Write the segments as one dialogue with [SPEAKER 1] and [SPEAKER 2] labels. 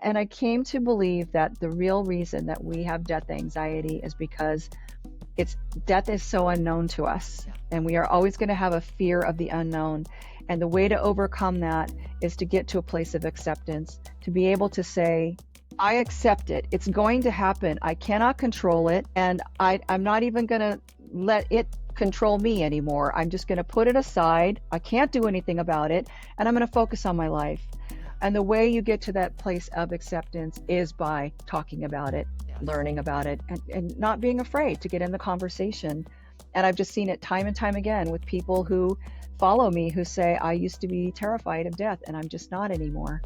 [SPEAKER 1] And I came to believe that the real reason that we have death anxiety is because death is so unknown to us, and we are always going to have a fear of the unknown. And the way to overcome that is to get to a place of acceptance, to be able to say, I accept it. It's going to happen. I cannot control it. And I'm not even going to let it control me anymore. I'm just going to put it aside. I can't do anything about it. And I'm going to focus on my life. And the way you get to that place of acceptance is by talking about it, learning about it, and not being afraid to get in the conversation. And I've just seen it time and time again with people who follow me who say, I used to be terrified of death and I'm just not anymore.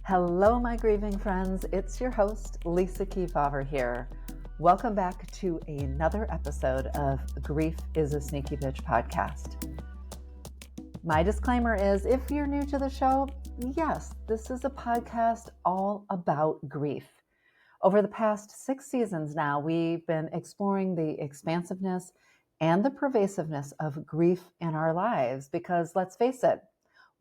[SPEAKER 2] Hello, my grieving friends. It's your host, Lisa Keefauver here. Welcome back to another episode of Grief is a Sneaky Bitch podcast. My disclaimer is, if you're new to the show, yes, this is a podcast all about grief. Over the past 6 seasons now, we've been exploring the expansiveness and the pervasiveness of grief in our lives because, let's face it,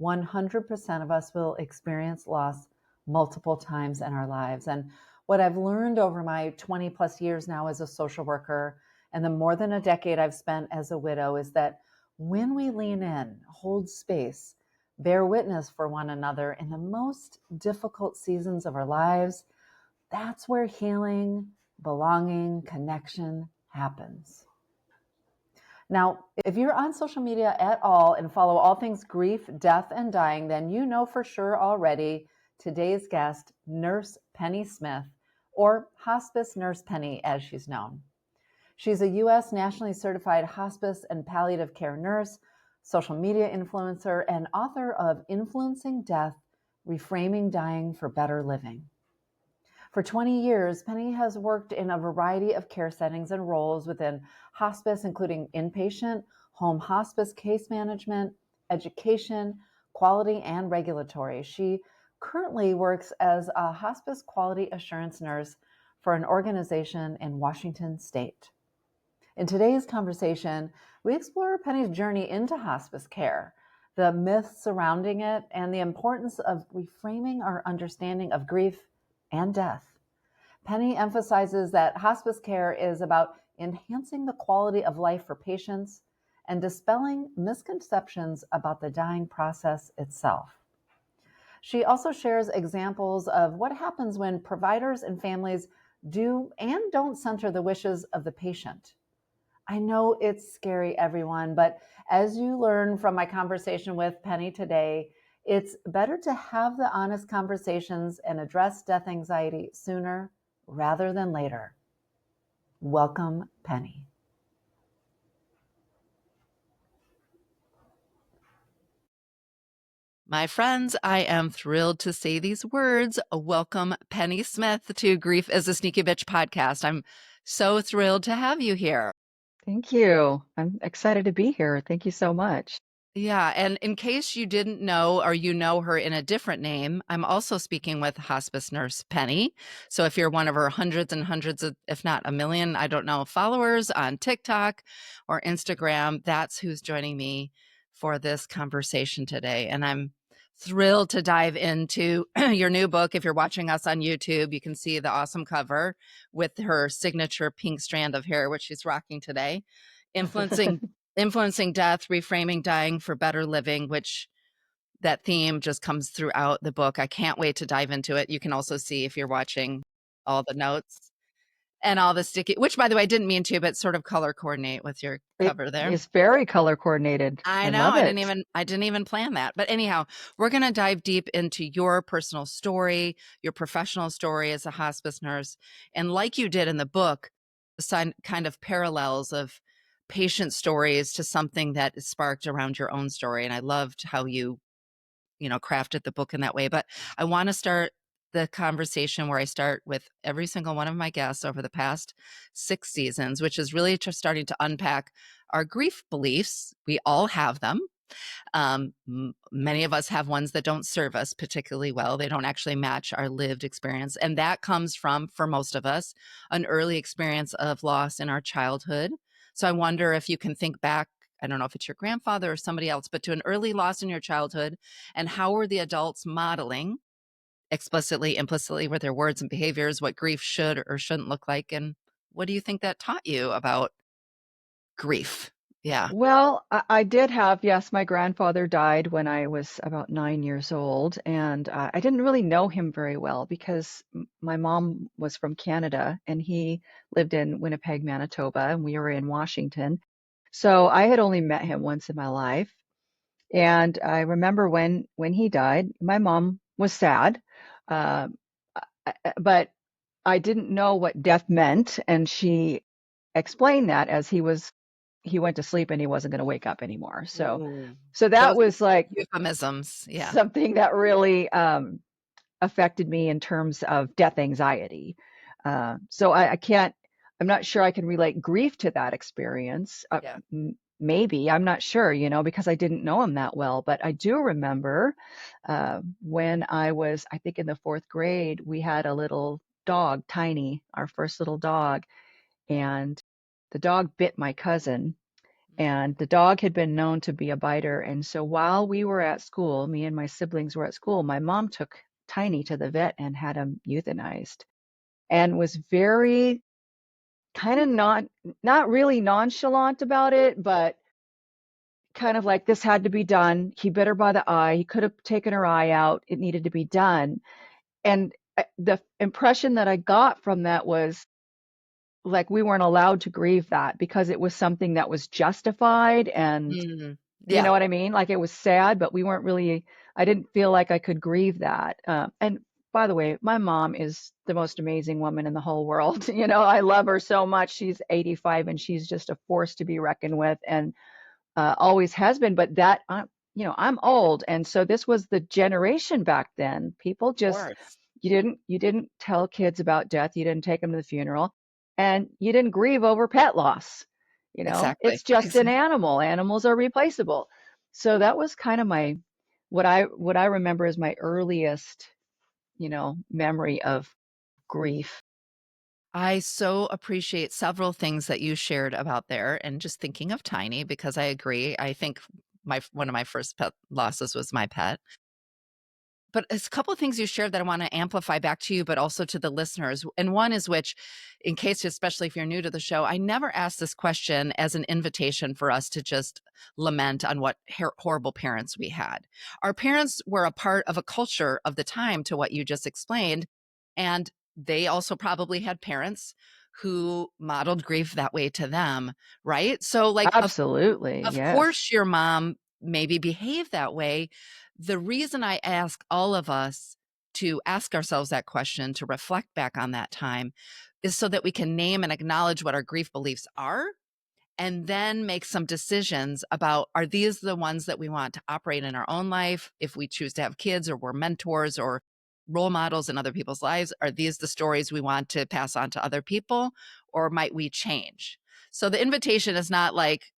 [SPEAKER 2] 100% of us will experience loss multiple times in our lives. And what I've learned over my 20 plus years now as a social worker and the more than a decade I've spent as a widow is that when we lean in, hold space, bear witness for one another in the most difficult seasons of our lives, that's where healing, belonging, connection happens. Now, if you're on social media at all and follow all things grief, death, and dying, then you know for sure already today's guest, Nurse Penny Smith, or Hospice Nurse Penny as she's known. She's a U.S. nationally certified hospice and palliative care nurse, social media influencer, and author of Influencing Death, Reframing Dying for Better Living. For 20 years, Penny has worked in a variety of care settings and roles within hospice, including inpatient, home hospice case management, education, quality, and regulatory. She currently works as a hospice quality assurance nurse for an organization in Washington State. In today's conversation, we explore Penny's journey into hospice care, the myths surrounding it, and the importance of reframing our understanding of grief and death. Penny emphasizes that hospice care is about enhancing the quality of life for patients and dispelling misconceptions about the dying process itself. She also shares examples of what happens when providers and families do and don't center the wishes of the patient. I know it's scary, everyone, but as you learn from my conversation with Penny today, it's better to have the honest conversations and address death anxiety sooner rather than later. Welcome, Penny.
[SPEAKER 3] My friends, I am thrilled to say these words. Welcome, Penny Smith, to Grief is a Sneaky Bitch podcast. I'm so thrilled to have you here.
[SPEAKER 1] Thank you. I'm excited to be here. Thank you so much.
[SPEAKER 3] Yeah, and in case you didn't know or you know her in a different name, I'm also speaking with hospice nurse Penny. So if you're one of her hundreds and hundreds of, if not a million, I don't know, followers on TikTok or Instagram, that's who's joining me for this conversation today. And I'm thrilled to dive into your new book. If you're watching us on YouTube, you can see the awesome cover with her signature pink strand of hair, which she's rocking today, influencing death, reframing dying for better living, which that theme just comes throughout the book. I can't wait to dive into it. You can also see, if you're watching, all the notes and all the sticky, which by the way, I didn't mean to, but sort of color coordinate with your cover there.
[SPEAKER 1] It's very color coordinated.
[SPEAKER 3] I know.
[SPEAKER 1] Love
[SPEAKER 3] I
[SPEAKER 1] it.
[SPEAKER 3] didn't even plan that. But anyhow, we're going to dive deep into your personal story, your professional story as a hospice nurse. And like you did in the book, kind of parallels of patient stories to something that is sparked around your own story. And I loved how you crafted the book in that way. But I want to start the conversation where I start with every single one of my guests over the past 6 seasons, which is really just starting to unpack our grief beliefs. We all have them. Many of us have ones that don't serve us particularly well. They don't actually match our lived experience. And that comes from, for most of us, an early experience of loss in our childhood. So I wonder if you can think back I don't know if it's your grandfather or somebody else, but to an early loss in your childhood, and how were the adults modeling explicitly, implicitly with their words and behaviors, what grief should or shouldn't look like, and what do you think that taught you about grief? Yeah.
[SPEAKER 1] Well, I did have, yes, my grandfather died when I was about 9 years old, and I didn't really know him very well because my mom was from Canada and he lived in Winnipeg, Manitoba, and we were in Washington. So I had only met him once in my life. And I remember when he died, my mom was sad, uh, but I didn't know what death meant, and she explained that as he went to sleep and he wasn't going to wake up anymore.
[SPEAKER 3] Ooh.
[SPEAKER 1] So that
[SPEAKER 3] Those
[SPEAKER 1] was like
[SPEAKER 3] euphemisms. Yeah.
[SPEAKER 1] something that really affected me in terms of death anxiety. So I can't, I'm not sure I can relate grief to that experience.
[SPEAKER 3] Yeah.
[SPEAKER 1] Maybe, I'm not sure, because I didn't know him that well. But I do remember when I was, I think in the fourth grade, we had a little dog, Tiny, our first little dog, and the dog bit my cousin. And the dog had been known to be a biter. And so while we were at school, me and my siblings were at school, my mom took Tiny to the vet and had him euthanized and was very kind of not really nonchalant about it, but kind of like this had to be done. He bit her by the eye. He could have taken her eye out. It needed to be done. And the impression that I got from that was like we weren't allowed to grieve that because it was something that was justified and
[SPEAKER 3] Mm.
[SPEAKER 1] you
[SPEAKER 3] Yeah.
[SPEAKER 1] know what I mean? Like it was sad, but we weren't really, I didn't feel like I could grieve that. And by the way, my mom is the most amazing woman in the whole world. I love her so much. She's 85 and she's just a force to be reckoned with and always has been. But I'm old. And so this was the generation back then. People
[SPEAKER 3] Of
[SPEAKER 1] just,
[SPEAKER 3] course.
[SPEAKER 1] you didn't tell kids about death. You didn't take them to the funeral and you didn't grieve over pet loss.
[SPEAKER 3] Exactly.
[SPEAKER 1] It's just an
[SPEAKER 3] Exactly.
[SPEAKER 1] animal. Animals are replaceable. So that was kind of my what I remember as my earliest, memory of grief.
[SPEAKER 3] I so appreciate several things that you shared about there, and just thinking of Tiny, because I agree. I think one of my first pet losses was my pet. But it's a couple of things you shared that I want to amplify back to you, but also to the listeners. And one is which, in case, especially if you're new to the show, I never asked this question as an invitation for us to just lament on what horrible parents we had. Our parents were a part of a culture of the time, to what you just explained. And they also probably had parents who modeled grief that way to them, right? So, like,
[SPEAKER 1] Absolutely.
[SPEAKER 3] of
[SPEAKER 1] Yes.
[SPEAKER 3] course, your mom maybe behaved that way. The reason I ask all of us to ask ourselves that question, to reflect back on that time, is so that we can name and acknowledge what our grief beliefs are, and then make some decisions about, are these the ones that we want to operate in our own life? If we choose to have kids or we're mentors or role models in other people's lives, are these the stories we want to pass on to other people, or might we change? So the invitation is not like,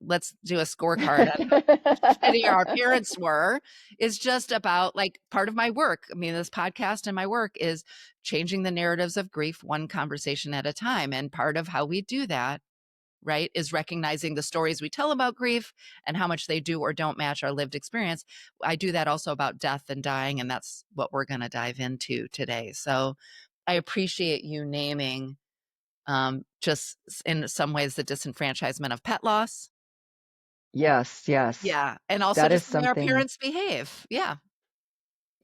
[SPEAKER 3] let's do a scorecard on how shitty our parents were. Is just about, like, part of my work. I mean, this podcast and my work is changing the narratives of grief one conversation at a time. And part of how we do that, right, is recognizing the stories we tell about grief and how much they do or don't match our lived experience. I do that also about death and dying, and that's what we're going to dive into today. So I appreciate you naming, just in some ways, the disenfranchisement of pet loss.
[SPEAKER 1] Yes, yes.
[SPEAKER 3] Yeah, and also
[SPEAKER 1] That is
[SPEAKER 3] just the way our
[SPEAKER 1] something.
[SPEAKER 3] parents behave. Yeah.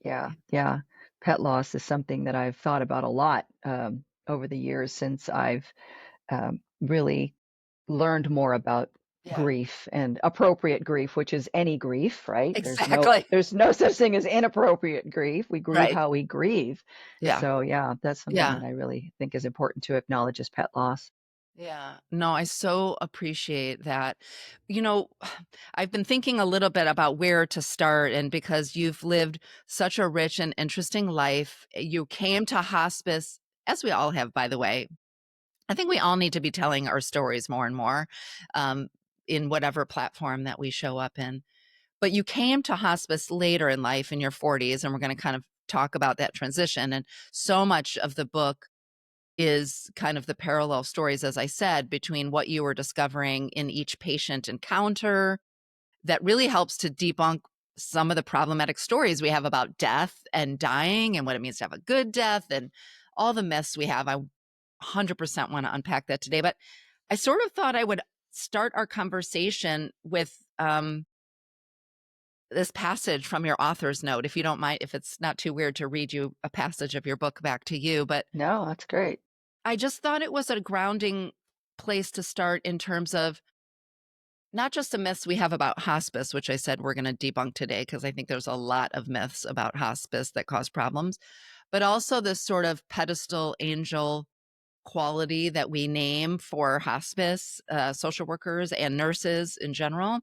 [SPEAKER 1] Yeah, yeah. Pet loss is something that I've thought about a lot over the years since I've really learned more about
[SPEAKER 3] Yeah.
[SPEAKER 1] grief and appropriate grief, which is any grief, right? There's no
[SPEAKER 3] Exactly.
[SPEAKER 1] there's no such thing as inappropriate grief. We grieve
[SPEAKER 3] Right.
[SPEAKER 1] how we grieve.
[SPEAKER 3] Yeah.
[SPEAKER 1] So yeah, that's something
[SPEAKER 3] Yeah.
[SPEAKER 1] that I really think is important to acknowledge as pet loss.
[SPEAKER 3] Yeah. No, I so appreciate that. You know, I've been thinking a little bit about where to start, and because you've lived such a rich and interesting life, you came to hospice, as we all have, by the way. I think we all need to be telling our stories more and more, um, in whatever platform that we show up in. But you came to hospice later in life, in your 40s, and we're going to kind of talk about that transition. And so much of the book is kind of the parallel stories, as I said, between what you were discovering in each patient encounter that really helps to debunk some of the problematic stories we have about death and dying and what it means to have a good death and all the myths we have. I 100% want to unpack that today, but I sort of thought I would start our conversation with this passage from your author's note, if you don't mind, if it's not too weird to read you a passage of your book back to you. But
[SPEAKER 1] No, that's great.
[SPEAKER 3] I just thought it was a grounding place to start in terms of not just the myths we have about hospice, which I said we're going to debunk today, because I think there's a lot of myths about hospice that cause problems, but also this sort of pedestal angel quality that we name for hospice, social workers and nurses in general.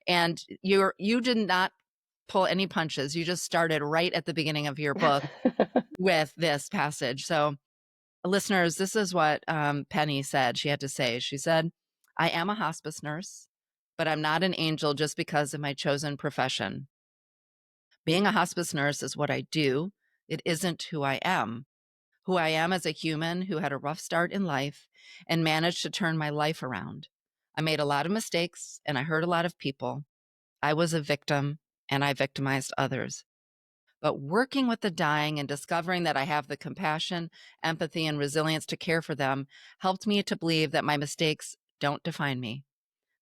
[SPEAKER 3] And you did not pull any punches. You just started right at the beginning of your book with this passage. So, listeners, this is what Penny said. She had to say, she said, I am a hospice nurse, but I'm not an angel just because of my chosen profession. Being a hospice nurse is what I do. It isn't who I am. Who I am as a human who had a rough start in life and managed to turn my life around. I made a lot of mistakes and I hurt a lot of people. I was a victim and I victimized others. But working with the dying and discovering that I have the compassion, empathy, and resilience to care for them helped me to believe that my mistakes don't define me,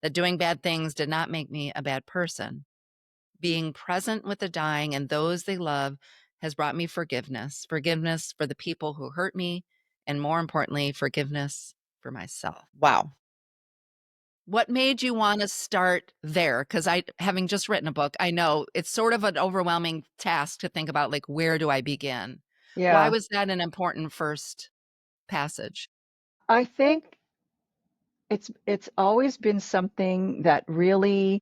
[SPEAKER 3] that doing bad things did not make me a bad person. Being present with the dying and those they love has brought me forgiveness, forgiveness for the people who hurt me, and more importantly, forgiveness for myself. Wow. What made you want to start there? Because having just written a book, I know it's sort of an overwhelming task to think about, like, where do I begin? Why
[SPEAKER 1] Yeah.
[SPEAKER 3] was that an important first passage?
[SPEAKER 1] I think it's always been something that really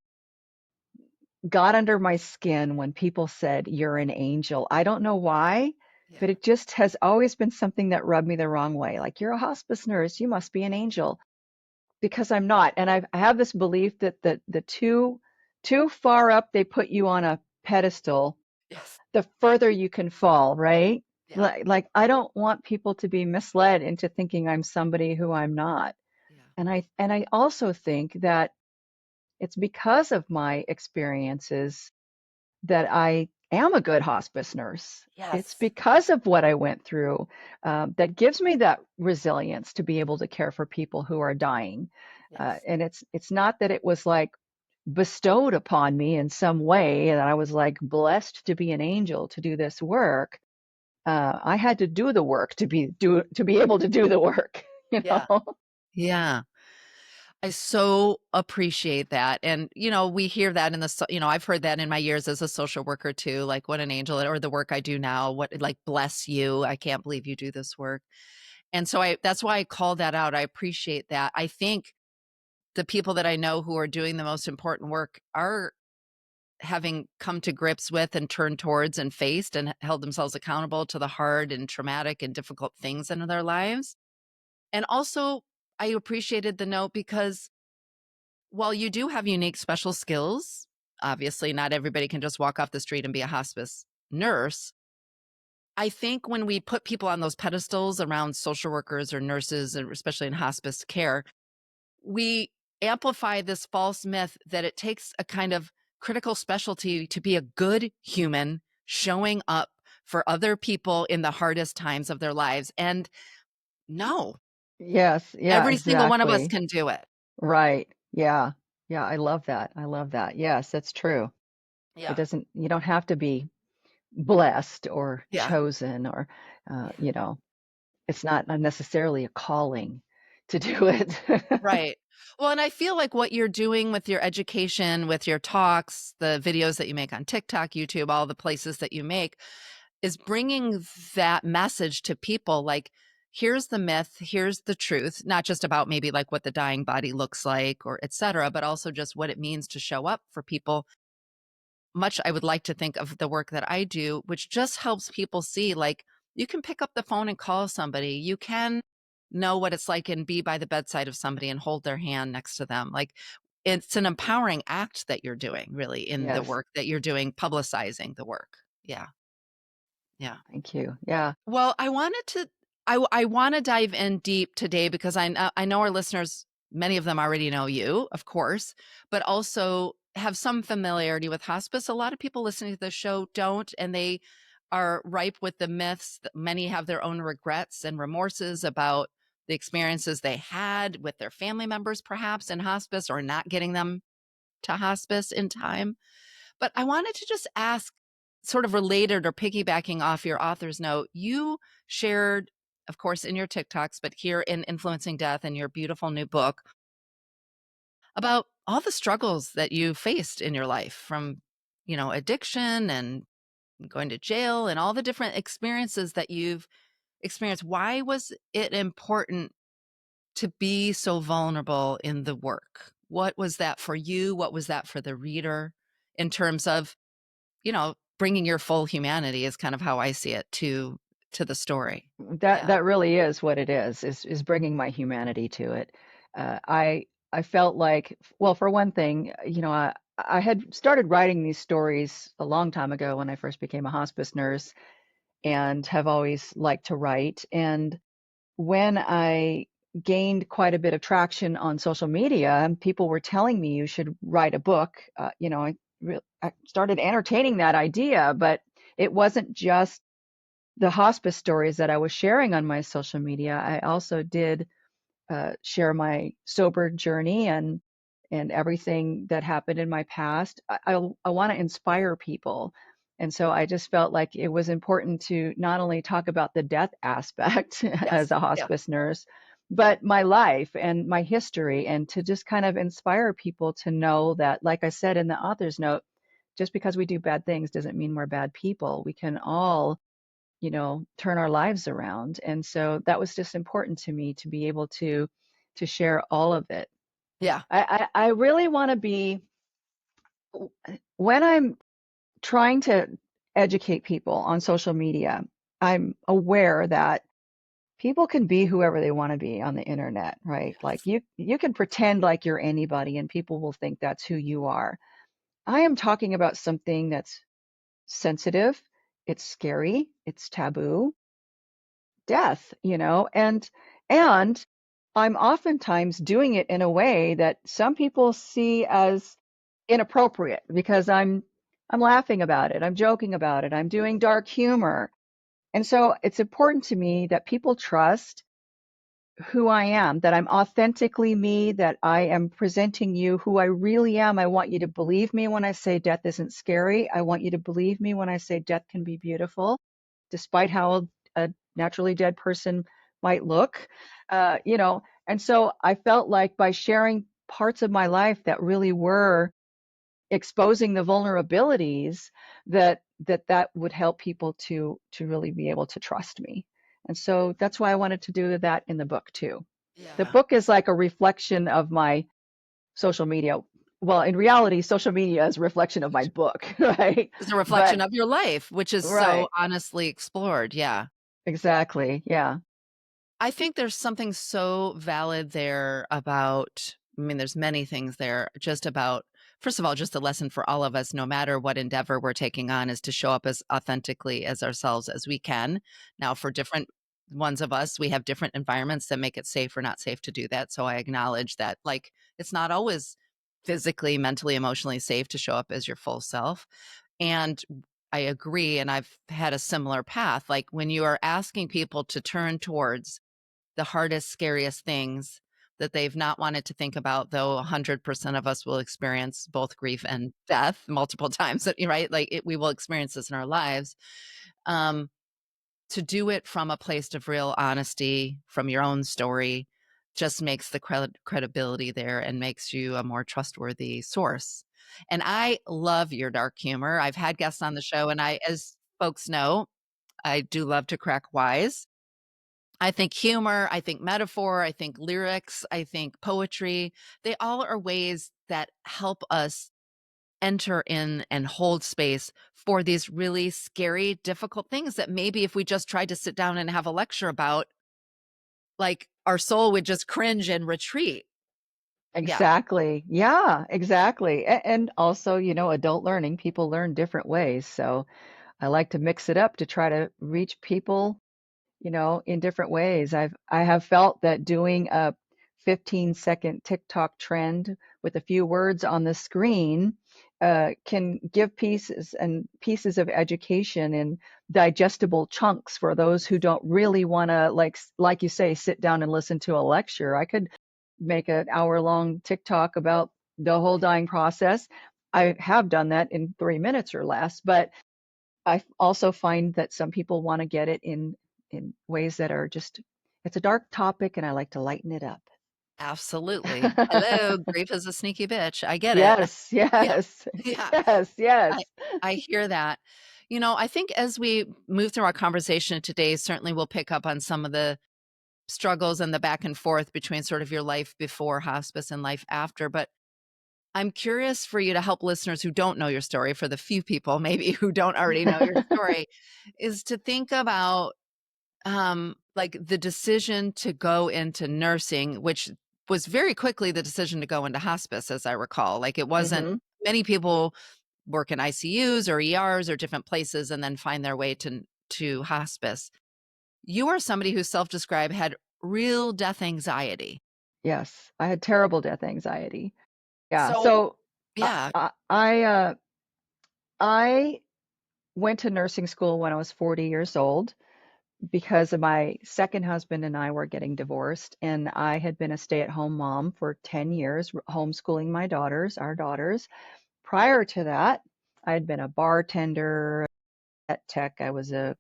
[SPEAKER 1] got under my skin when people said you're an angel. I don't know why,
[SPEAKER 3] Yeah.
[SPEAKER 1] but it just has always been something that rubbed me the wrong way. Like, you're a hospice nurse, you must be an angel, because I'm not. And I have this belief that the too far up they put you on a pedestal,
[SPEAKER 3] Yes.
[SPEAKER 1] the further you can fall, right?
[SPEAKER 3] Yeah.
[SPEAKER 1] Like I don't want people to be misled into thinking I'm somebody who I'm not.
[SPEAKER 3] Yeah.
[SPEAKER 1] And I also think that it's because of my experiences that I am a good hospice nurse. It's
[SPEAKER 3] Yes.
[SPEAKER 1] because of what I went through that gives me that resilience to be able to care for people who are dying.
[SPEAKER 3] Yes.
[SPEAKER 1] And it's not that it was like bestowed upon me in some way that I was like blessed to be an angel to do this work. I had to do the work to be able to do the work, you
[SPEAKER 3] Yeah.
[SPEAKER 1] know.
[SPEAKER 3] Yeah. I so appreciate that. And, we hear that in I've heard that in my years as a social worker too, like what an angel, or the work I do now, what, like, bless you. I can't believe you do this work. And so that's why I call that out. I appreciate that. I think the people that I know who are doing the most important work are having come to grips with and turned towards and faced and held themselves accountable to the hard and traumatic and difficult things in their lives. And also, I appreciated the note because while you do have unique special skills, obviously not everybody can just walk off the street and be a hospice nurse. I think when we put people on those pedestals around social workers or nurses, and especially in hospice care, we amplify this false myth that it takes a kind of critical specialty to be a good human showing up for other people in the hardest times of their lives. And no,
[SPEAKER 1] Yes, yeah,
[SPEAKER 3] every single one of us
[SPEAKER 1] exactly.
[SPEAKER 3] can do it.
[SPEAKER 1] Right. Yeah. Yeah, I love that. I love that. Yes, that's true.
[SPEAKER 3] Yeah.
[SPEAKER 1] You don't have to be blessed or
[SPEAKER 3] Yeah.
[SPEAKER 1] chosen or,
[SPEAKER 3] Yeah.
[SPEAKER 1] it's not necessarily a calling to do it.
[SPEAKER 3] Right. Well, and I feel like what you're doing with your education, with your talks, the videos that you make on TikTok, YouTube, all the places that you make, is bringing that message to people. Like, here's the myth, here's the truth, not just about maybe like what the dying body looks like or et cetera, but also just what it means to show up for people. Much I would like to think of the work that I do, which just helps people see, like, you can pick up the phone and call somebody. You can know what it's like and be by the bedside of somebody and hold their hand next to them. Like, it's an empowering act that you're doing, really, in the
[SPEAKER 1] Yes.
[SPEAKER 3] work that you're doing, publicizing the work. Yeah. Yeah.
[SPEAKER 1] Thank you. Yeah.
[SPEAKER 3] Well, I wanted to I want to dive in deep today because I know our listeners, many of them already know you, of course, but also have some familiarity with hospice. A lot of people listening to the show don't, and they are ripe with the myths. Many have their own regrets and remorses about the experiences they had with their family members, perhaps in hospice, or not getting them to hospice in time. But I wanted to just ask, sort of related or piggybacking off your author's note, you shared, of course, in your TikToks, but here in Influencing Death and your beautiful new book, about all the struggles that you faced in your life from, addiction and going to jail and all the different experiences that you've experienced. Why was it important to be so vulnerable in the work? What was that for you? What was that for the reader in terms of, bringing your full humanity is kind of how I see it to the story.
[SPEAKER 1] That
[SPEAKER 3] Yeah.
[SPEAKER 1] that really is what it is bringing my humanity to it. I felt like, well, for one thing, I had started writing these stories a long time ago when I first became a hospice nurse, and have always liked to write. And when I gained quite a bit of traction on social media, and people were telling me you should write a book, I started entertaining that idea, but it wasn't just the hospice stories that I was sharing on my social media. I also did share my sober journey and everything that happened in my past. I want to inspire people. And so I just felt like it was important to not only talk about the death aspect as
[SPEAKER 3] Yes.
[SPEAKER 1] a
[SPEAKER 3] Yeah.
[SPEAKER 1] hospice nurse, but my life and my history, and to just kind of inspire people to know that, like I said in the author's note, just because we do bad things doesn't mean we're bad people. We can all, turn our lives around. And so that was just important to me to be able to share all of it.
[SPEAKER 3] Yeah.
[SPEAKER 1] I really want to be, when I'm trying to educate people on social media, I'm aware that people can be whoever they want to be on the internet, right? Like
[SPEAKER 3] Yes.
[SPEAKER 1] you can pretend like you're anybody and people will think that's who you are. I am talking about something that's sensitive, it's scary, it's taboo, death, and I'm oftentimes doing it in a way that some people see as inappropriate because I'm laughing about it, I'm joking about it, I'm doing dark humor. And so it's important to me that people trust who I am, that I'm authentically me, that I am presenting you who I really am. I want you to believe me when I say death isn't scary. I want you to believe me when I say death can be beautiful, despite how a naturally dead person might look. And so I felt like by sharing parts of my life that really were exposing the vulnerabilities, that would help people to really be able to trust me. And so that's why I wanted to do that in the book too. The
[SPEAKER 3] Yeah.
[SPEAKER 1] book is like a reflection of my social media. Well, in reality, social media is a reflection of my book, right?
[SPEAKER 3] It's a reflection
[SPEAKER 1] But
[SPEAKER 3] of your life, which is so
[SPEAKER 1] right,
[SPEAKER 3] honestly explored. Yeah.
[SPEAKER 1] exactly. Yeah.
[SPEAKER 3] I think there's something so valid there about, I mean, there's many things there, just about, first of all, just a lesson for all of us, no matter what endeavor we're taking on, is to show up as authentically as ourselves as we can. Now, for different ones of us, we have different environments that make it safe or not safe to do that. So I acknowledge that, like, it's not always physically, mentally, emotionally safe to show up as your full self. And I agree. And I've had a similar path. Like when you are asking people to turn towards the hardest, scariest things that they've not wanted to think about, though 100% of us will experience both grief and death multiple times, right? Like we will experience this in our lives. Um, to do it from a place of real honesty, from your own story, just makes the credibility there and makes you a more trustworthy source. And I love your dark humor. I've had guests on the show, and as folks know, I do love to crack wise. I think humor, I think metaphor, I think lyrics, I think poetry, they all are ways that help us enter in and hold space for these really scary, difficult things that maybe if we just tried to sit down and have a lecture about, like our soul would just cringe and retreat. Yeah.
[SPEAKER 1] Exactly. Yeah, exactly. And also, adult learning, people learn different ways. So I like to mix it up to try to reach people, in different ways. I have felt that doing a 15-second TikTok trend with a few words on the screen can give pieces of education in digestible chunks for those who don't really want to, like you say, sit down and listen to a lecture. I could make an hour-long TikTok about the whole dying process. I have done that in 3 minutes or less, but I also find that some people want to get it in ways that are just, it's a dark topic and I like to lighten it up.
[SPEAKER 3] Absolutely. Hello, grief is a sneaky bitch. I get it.
[SPEAKER 1] Yes,
[SPEAKER 3] Yeah.
[SPEAKER 1] yes,
[SPEAKER 3] Yeah.
[SPEAKER 1] yes,
[SPEAKER 3] I
[SPEAKER 1] yes.
[SPEAKER 3] I hear that. I think as we move through our conversation today, certainly we'll pick up on some of the struggles and the back and forth between sort of your life before hospice and life after. But I'm curious for you to help listeners who don't know your story, for the few people maybe who don't already know your story, is to think about like the decision to go into nursing, which was very quickly the decision to go into hospice, as I recall. Like it wasn't
[SPEAKER 1] Hmm.
[SPEAKER 3] many people work in ICUs or ERs or different places and then find their way to hospice. You are somebody who self-described had real death anxiety.
[SPEAKER 1] Yes, I had terrible death anxiety. Yeah,
[SPEAKER 3] So,
[SPEAKER 1] so
[SPEAKER 3] yeah,
[SPEAKER 1] I went to nursing school when I was 40 years old because of my second husband and I were getting divorced, and I had been a stay-at-home mom for 10 years, homeschooling our daughters. Prior to that, I had been a bartender at tech. I was a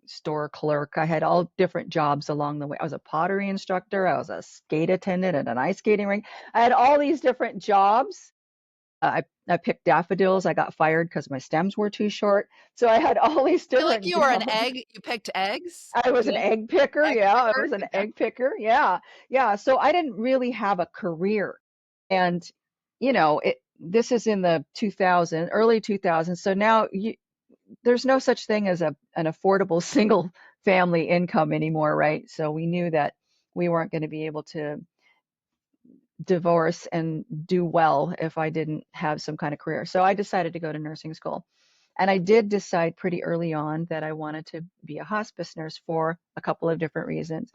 [SPEAKER 1] store clerk. I had all different jobs along the way. I was a pottery instructor. I was a skate attendant at an ice skating rink. I had all these different jobs. I picked daffodils. I got fired because my stems were too short. So I had all these
[SPEAKER 3] I feel like
[SPEAKER 1] different
[SPEAKER 3] you were an
[SPEAKER 1] jobs.
[SPEAKER 3] egg. You picked eggs.
[SPEAKER 1] I was an
[SPEAKER 3] Yeah,
[SPEAKER 1] egg picker.
[SPEAKER 3] egg
[SPEAKER 1] Yeah, I
[SPEAKER 3] picker.
[SPEAKER 1] was an
[SPEAKER 3] Yeah.
[SPEAKER 1] egg picker. Yeah. Yeah. So I didn't really have a career. And, this is in the early 2000s. So now there's no such thing as an affordable single family income anymore, right? So we knew that we weren't going to be able to divorce and do well if I didn't have some kind of career. So I decided to go to nursing school. And I did decide pretty early on that I wanted to be a hospice nurse for a couple of different reasons.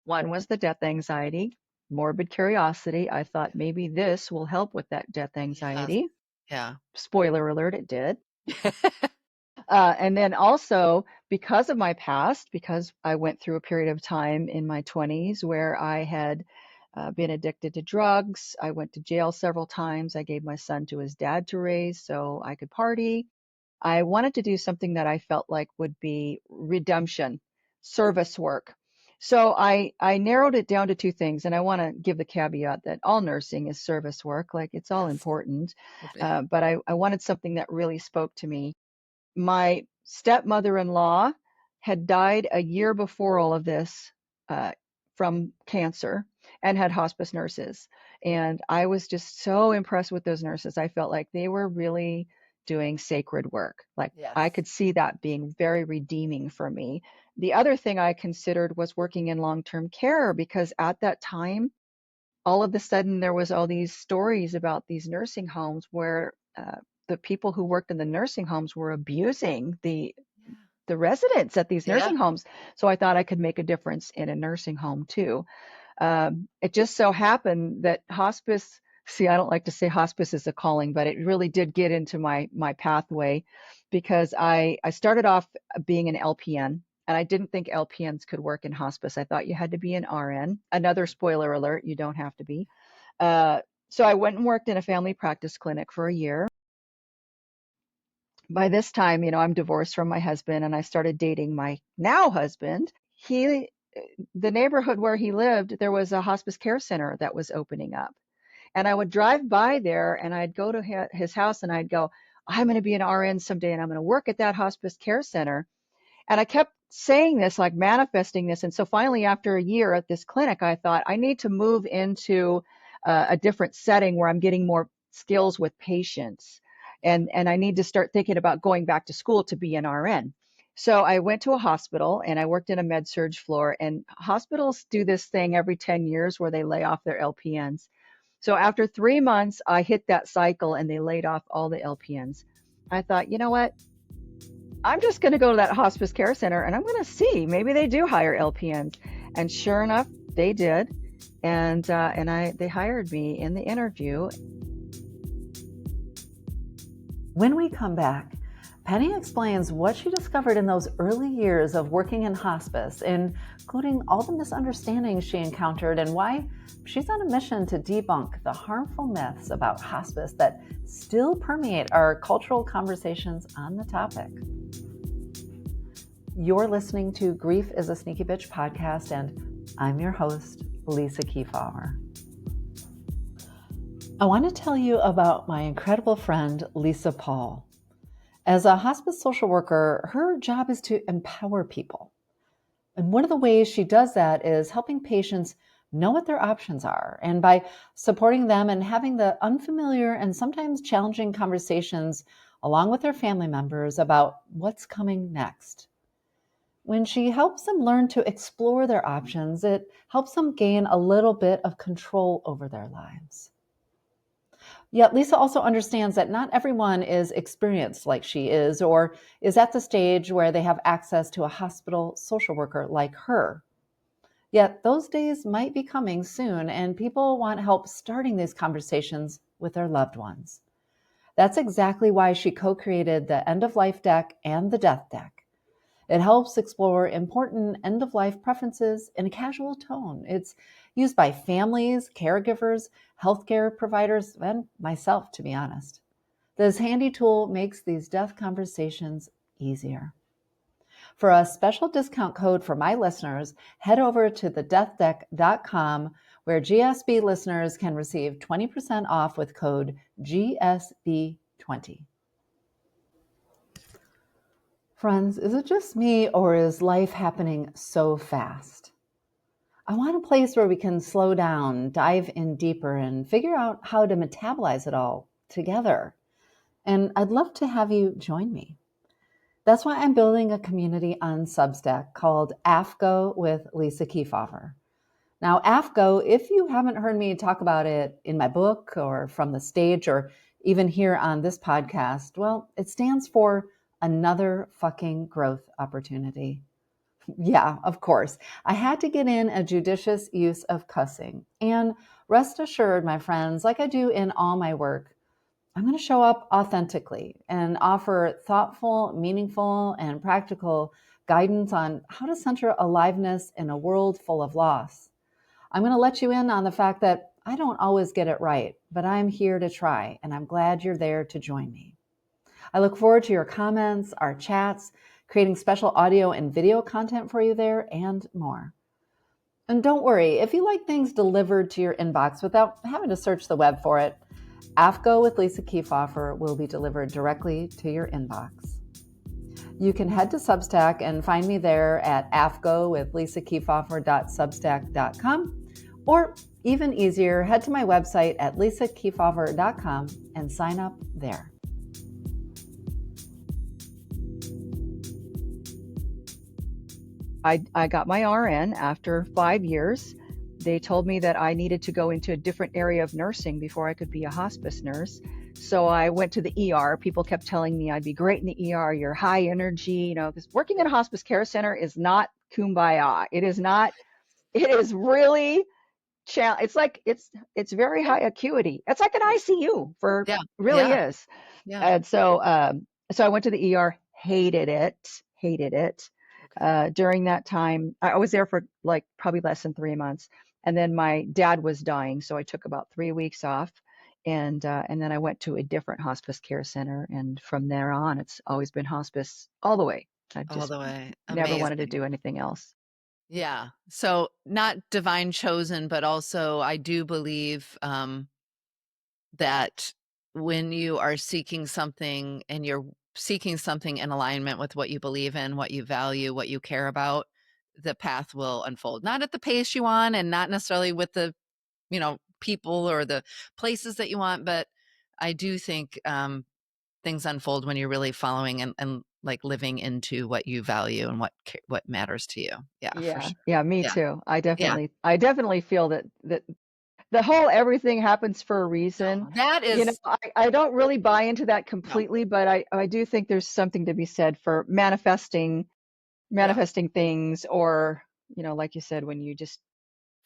[SPEAKER 1] One was the death anxiety, morbid curiosity. I thought maybe this will help with that death
[SPEAKER 3] Yes.
[SPEAKER 1] anxiety.
[SPEAKER 3] Yeah.
[SPEAKER 1] Spoiler alert, it did. And then also because of my past, because I went through a period of time in my 20s where I had been addicted to drugs. I went to jail several times. I gave my son to his dad to raise so I could party. I wanted to do something that I felt like would be redemption, service work. So I narrowed it down to two things, and I want to give the caveat that all nursing is service work, like it's all
[SPEAKER 3] Yes.
[SPEAKER 1] important.
[SPEAKER 3] Okay.
[SPEAKER 1] But I wanted something that really spoke to me. My stepmother-in-law had died a year before all of this uh, from cancer and had hospice nurses. And I was just so impressed with those nurses. I felt like they were really doing sacred work. Like I
[SPEAKER 3] Yes.
[SPEAKER 1] could see that being very redeeming for me. The other thing I considered was working in long-term care because at that time, all of a sudden there was all these stories about these nursing homes where the people who worked in the nursing homes were abusing the residents at these
[SPEAKER 3] Yeah.
[SPEAKER 1] nursing homes. So I thought I could make a difference in a nursing home too. It just so happened that hospice, see, I don't like to say hospice is a calling, but it really did get into my pathway because I started off being an LPN. And I didn't think LPNs could work in hospice. I thought you had to be an RN. Another spoiler alert, you don't have to be. Uh, so I went and worked in a family practice clinic for a year. By this time, I'm divorced from my husband and I started dating my now husband. The neighborhood where he lived, there was a hospice care center that was opening up. And I would drive by there and I'd go to his house and I'd go, I'm going to be an RN someday and I'm going to work at that hospice care center. And I kept saying this, like manifesting this. And so finally, after a year at this clinic, I thought I need to move into a different setting where I'm getting more skills with patients. And I need to start thinking about going back to school to be an RN. So I went to a hospital and I worked in a med surge floor. And hospitals do this thing every 10 years where they lay off their LPNs. So after 3 months, I hit that cycle and they laid off all the LPNs. I thought, you know what? I'm just going to go to that hospice care center and I'm going to see, maybe they do hire LPNs. And sure enough, they did. And they hired me in the interview.
[SPEAKER 2] When we come back, Penny explains what she discovered in those early years of working in hospice, including all the misunderstandings she encountered and why she's on a mission to debunk the harmful myths about hospice that still permeate our cultural conversations on the topic. You're listening to Grief is a Sneaky Bitch podcast, and I'm your host, Lisa Keefauver. I want to tell you about my incredible friend, Lisa Paul. As a hospice social worker, her job is to empower people. And one of the ways she does that is helping patients know what their options are, and by supporting them and having the unfamiliar and sometimes challenging conversations along with their family members about what's coming next. When she helps them learn to explore their options, it helps them gain a little bit of control over their lives. Yet Lisa also understands that not everyone is experienced like she is, or is at the stage where they have access to a hospital social worker like her. Yet those days might be coming soon, and people want help starting these conversations with their loved ones. That's exactly why she co-created the End of Life deck and the Death deck. It helps explore important end-of-life preferences in a casual tone. It's used by families, caregivers, healthcare providers, and myself, to be honest. This handy tool makes these death conversations easier. For a special discount code for my listeners, head over to thedeathdeck.com, where GSB listeners can receive 20% off with code GSB20. Friends, is it just me, or is life happening so fast? I want a place where we can slow down, dive in deeper, and figure out how to metabolize it all together. And I'd love to have you join me. That's why I'm building a community on Substack called AFGO with Lisa Keefauver. Now, AFGO, if you haven't heard me talk about it in my book or from the stage or even here on this podcast, well, it stands for Another Fucking Growth Opportunity. Yeah, of course. I had to get in a judicious use of cussing. And rest assured, my friends, like I do in all my work, I'm going to show up authentically and offer thoughtful, meaningful, and practical guidance on how to center aliveness in a world full of loss. I'm going to let you in on the fact that I don't always get it right, but I'm here to try, and I'm glad you're there to join me. I look forward to your comments, our chats, creating special audio and video content for you there, and more. And don't worry, if you like things delivered to your inbox without having to search the web for it, AFGO with Lisa Keefauver will be delivered directly to your inbox. You can head to Substack and find me there at afgowithlisakeefauver.substack.com, or even easier, head to my website at lisakeefauver.com and sign up there.
[SPEAKER 1] I got my RN after 5 years. They told me that I needed to go into a different area of nursing before I could be a hospice nurse. So I went to the ER. People kept telling me I'd be great in the ER. You're high energy, because working in a hospice care center is not kumbaya. It is not. It is really it's like it's very high acuity. It's like an ICU for
[SPEAKER 3] Yeah.
[SPEAKER 1] really
[SPEAKER 3] Yeah.
[SPEAKER 1] is.
[SPEAKER 3] Yeah.
[SPEAKER 1] And so I went to the ER, hated it. During that time, I was there for like probably less than 3 months. And then my dad was dying, so I took about 3 weeks off, and then I went to a different hospice care center, and from there on, it's always been hospice all the way. I
[SPEAKER 3] All
[SPEAKER 1] just
[SPEAKER 3] the way.
[SPEAKER 1] never wanted to
[SPEAKER 3] Amazing.
[SPEAKER 1] do anything else.
[SPEAKER 3] Yeah. So not divine chosen, but also I do believe that when you are seeking something and you're seeking something in alignment with what you believe in, what you value, what you care about, the path will unfold. Not at the pace you want and not necessarily with the, people or the places that you want, but I do think things unfold when you're really following and like living into what you value and what matters to you. Yeah, for
[SPEAKER 1] Yeah,
[SPEAKER 3] sure.
[SPEAKER 1] yeah, me
[SPEAKER 3] Yeah.
[SPEAKER 1] too. I
[SPEAKER 3] Yeah.
[SPEAKER 1] definitely, I definitely feel that the whole everything happens for a reason.
[SPEAKER 3] No, that is
[SPEAKER 1] I don't really buy into that
[SPEAKER 3] no.
[SPEAKER 1] completely, but I do think there's something to be said for
[SPEAKER 3] Yeah.
[SPEAKER 1] manifesting things, or, like you said, when